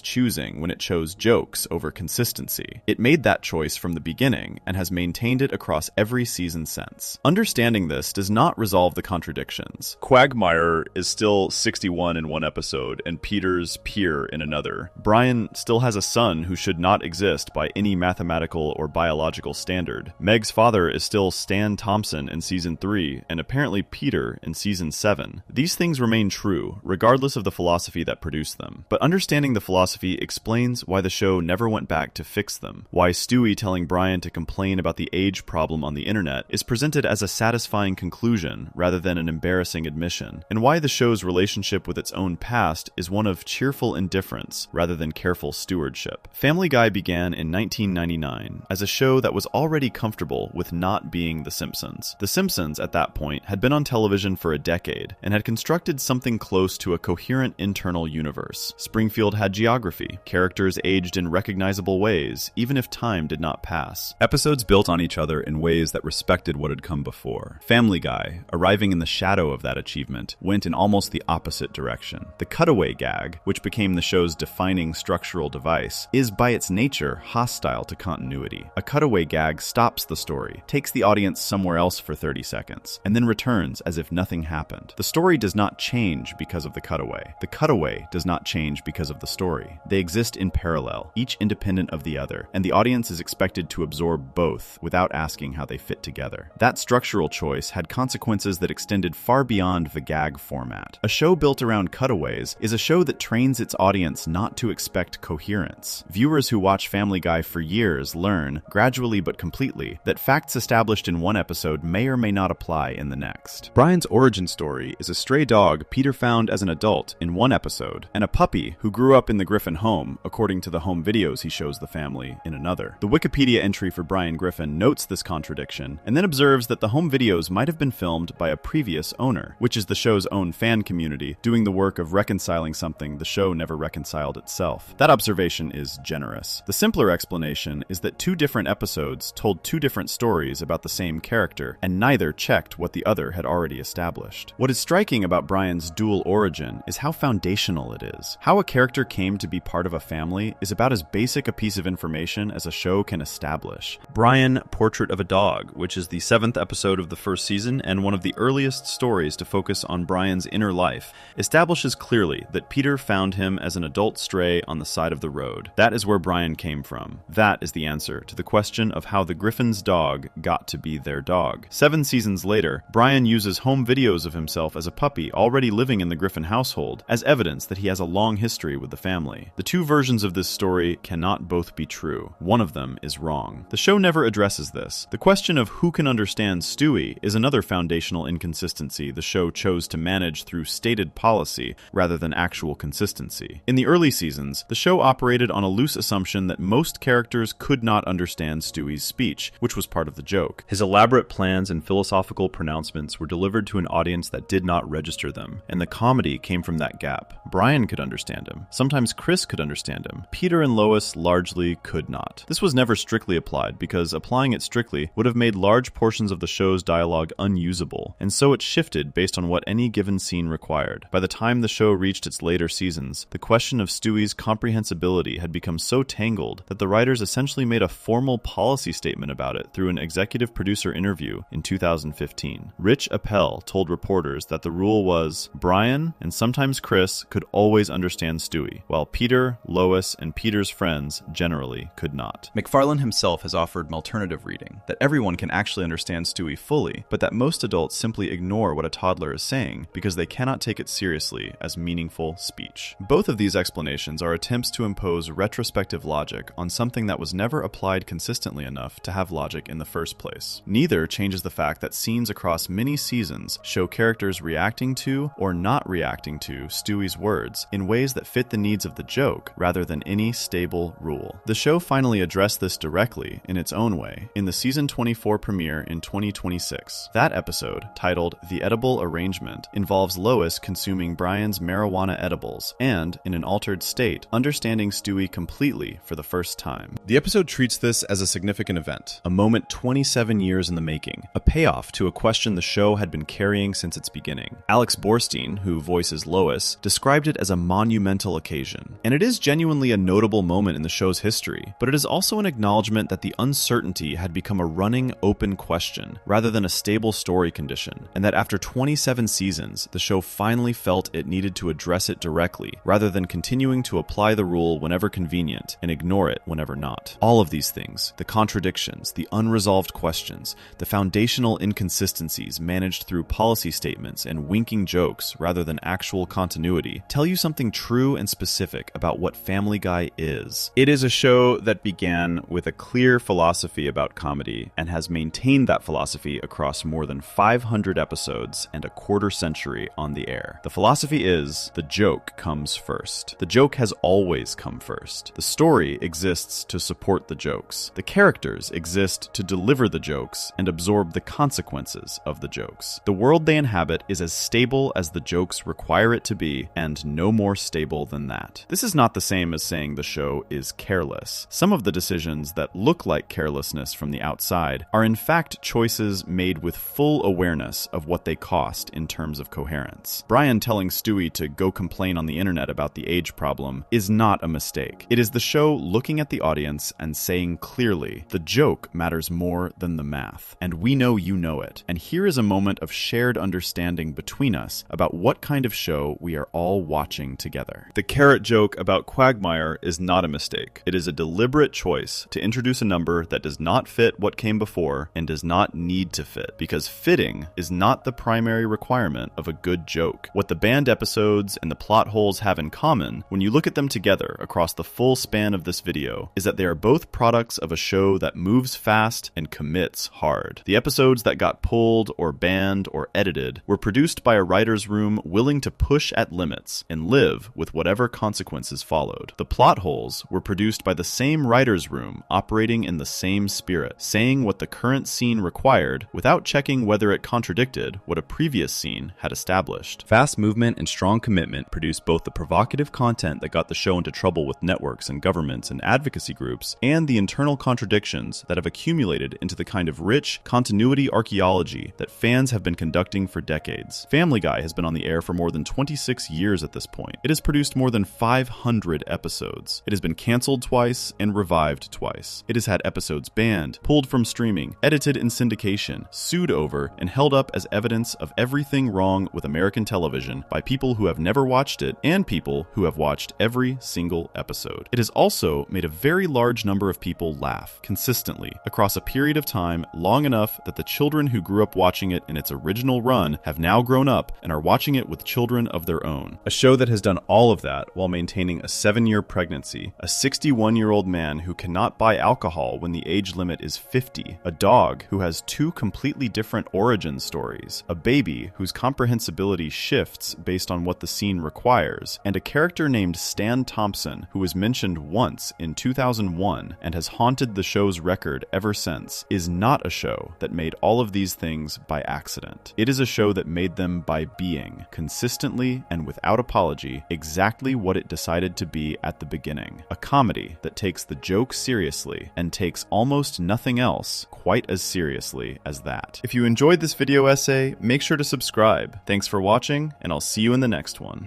choosing when it chose jokes over consistency. It made that choice from the beginning and has maintained it across every season since. Understanding this does not resolve the contradictions. Quagmire is still 61 in one episode and Peter's peer in another. Brian still has a son who should not exist by any mathematical or biological standard. Meg's father is still Stan Thompson in Season 3, and apparently Peter in Season 7. These things remain true, regardless of the philosophy that produced them. But understanding the philosophy explains why the show never went back to fix them. Why Stewie telling Brian to complain about the age problem on the internet is presented as a satisfying conclusion rather than an embarrassing admission. And why the show's relationship with its own past is one of cheerful indifference rather than careful stewardship. Family Guy began in 1999 as a show that was already comfortable with not being The Simpsons. The Simpsons, at that point, had been on television for a decade and had constructed something close to a coherent internal universe. Springfield had geography. Characters aged in recognizable ways, even if time did not pass. Episodes built on each other in ways that respected what had come before. Family Guy, arriving in the shadow of that achievement, went in almost the opposite direction. The cutaway gag, which became the show's defining structural device, is by its nature hostile to continuity. A cutaway gag stops the story, takes the audience somewhere else for 30 seconds, and then returns as if nothing happened. The story does not change because of the cutaway. The cutaway does not change because of the story. They exist in parallel, each independent of the other, and the audience is expected to absorb both without asking how they fit together. That structural choice had consequences that extended far beyond the gag format. A show built around cutaways is a show that trains its audience not to expect coherence. Viewers who watch Family Guy for years learn, gradually but completely, that facts established in one episode may or may not apply in the next. Brian's origin story is a stray dog Peter found as an adult in one episode, and a puppy who grew up in the Griffin home, according to the home videos he shows the family, in another. The Wikipedia entry for Brian Griffin notes this contradiction, and then observes that the home videos might have been filmed by a previous owner, which is the show's own fan community, doing the work of reconciling something the show never reconciled itself. That observation is generous. The simpler explanation is that two different episodes told two different stories about the same character, and neither checked what the other had already established. What is striking about Brian's dual origin is how foundational it is. How a character came to be part of a family is about as basic a piece of information as a show can establish. Brian, Portrait of a Dog, which is the 7th episode of the first season and one of the earliest stories to focus on Brian's inner life, establishes clearly that Peter found him as an adult stray on the side of the road. That is where Brian came from. That is the answer to the question of how the Griffin's dog got to be their dog. 7 seasons later, Brian uses home videos of himself as a puppy already living in the Griffin household as evidence that he has a long history with the family. The two versions of this story cannot both be true. One of them is wrong. The show never addresses this. The question of who can understand Stewie is another foundational inconsistency the show chose to manage through stated policy rather than actual consistency. In the early seasons, the show operated on a loose assumption that most characters could not understand Stewie's speech, which was part of the joke. His elaborate plans and philosophical pronouncements were delivered to an audience that did not register them, and the comedy came from that gap. Brian could understand him. Sometimes Chris could understand him. Peter and Lois largely could not. This was never strictly applied, because applying it strictly would have made large portions of the show's dialogue unusable, and so it shifted based on what any given scene required. By the time the show reached its later seasons, the question of Stewie's comprehensibility had become so tangled that the writers essentially made a formal policy statement about it through an executive producer interview in 2015. Rich Appel told reporters that the rule was Brian and sometimes Chris could always understand Stewie, while Peter, Lois, and Peter's friends generally could not. McFarlane himself has offered an alternative reading, that everyone can actually understand Stewie fully, but that most adults simply ignore what a toddler is saying because they cannot take it seriously as meaningful speech. Both of these explanations are attempts to impose retrospective logic on something that was never applied consistently enough to have logic in the first place. Neither changes the fact that scenes across many seasons show characters reacting to or not reacting to Stewie's words in ways that fit the needs of the joke rather than any stable rule. The show finally addressed this directly in its own way in the season 24 premiere in 2026. That episode, titled The Edible Arrangement, involves Lois consuming Brian's marijuana edibles and, in an altered state, understanding Stewie completely for the first time. The episode treats this as a significant event, a moment 27 years in the making, groundbreaking, a payoff to a question the show had been carrying since its beginning. Alex Borstein, who voices Lois, described it as a monumental occasion. And it is genuinely a notable moment in the show's history, but it is also an acknowledgement that the uncertainty had become a running, open question, rather than a stable story condition, and that after 27 seasons, the show finally felt it needed to address it directly, rather than continuing to apply the rule whenever convenient and ignore it whenever not. All of these things, the contradictions, the unresolved questions, the foundational inconsistencies managed through policy statements and winking jokes rather than actual continuity, tell you something true and specific about what Family Guy is. It is a show that began with a clear philosophy about comedy and has maintained that philosophy across more than 500 episodes and a quarter century on the air. The philosophy is, the joke comes first. The joke has always come first. The story exists to support the jokes. The characters exist to deliver the jokes and absorb the consequences of the jokes. The world they inhabit is as stable as the jokes require it to be, and no more stable than that. This is not the same as saying the show is careless. Some of the decisions that look like carelessness from the outside are in fact choices made with full awareness of what they cost in terms of coherence. Brian telling Stewie to go complain on the internet about the age problem is not a mistake. It is the show looking at the audience and saying clearly, the joke matters more than the math, and we know you know it. And here is a moment of shared understanding between us about what kind of show we are all watching together. The carrot joke about Quagmire is not a mistake. It is a deliberate choice to introduce a number that does not fit what came before and does not need to fit, because fitting is not the primary requirement of a good joke. What the banned episodes and the plot holes have in common, when you look at them together across the full span of this video, is that they are both products of a show that moves fast and commits hard. The episodes that got pulled or banned or edited were produced by a writer's room willing to push at limits and live with whatever consequences followed. The plot holes were produced by the same writer's room operating in the same spirit, saying what the current scene required without checking whether it contradicted what a previous scene had established. Fast movement and strong commitment produced both the provocative content that got the show into trouble with networks and governments and advocacy groups, and the internal contradictions that have accumulated into the kind of rich continuity archaeology that fans have been conducting for decades. Family Guy has been on the air for more than 26 years at this point. It has produced more than 500 episodes. It has been canceled twice and revived twice. It has had episodes banned, pulled from streaming, edited in syndication, sued over, and held up as evidence of everything wrong with American television by people who have never watched it and people who have watched every single episode. It has also made a very large number of people laugh consistently across a period of time long enough that the children who grew up watching it in its original run have now grown up and are watching it with children of their own. A show that has done all of that while maintaining a 7-year pregnancy, a 61-year-old man who cannot buy alcohol when the age limit is 50, a dog who has 2 completely different origin stories, a baby whose comprehensibility shifts based on what the scene requires, and a character named Stan Thompson who was mentioned once in 2001 and has haunted the show's record ever since, is not a show that made all of these things by accident. It is a show that made them by being, consistently and without apology, exactly what it decided to be at the beginning. A comedy that takes the joke seriously and takes almost nothing else quite as seriously as that. If you enjoyed this video essay, make sure to subscribe. Thanks for watching, and I'll see you in the next one.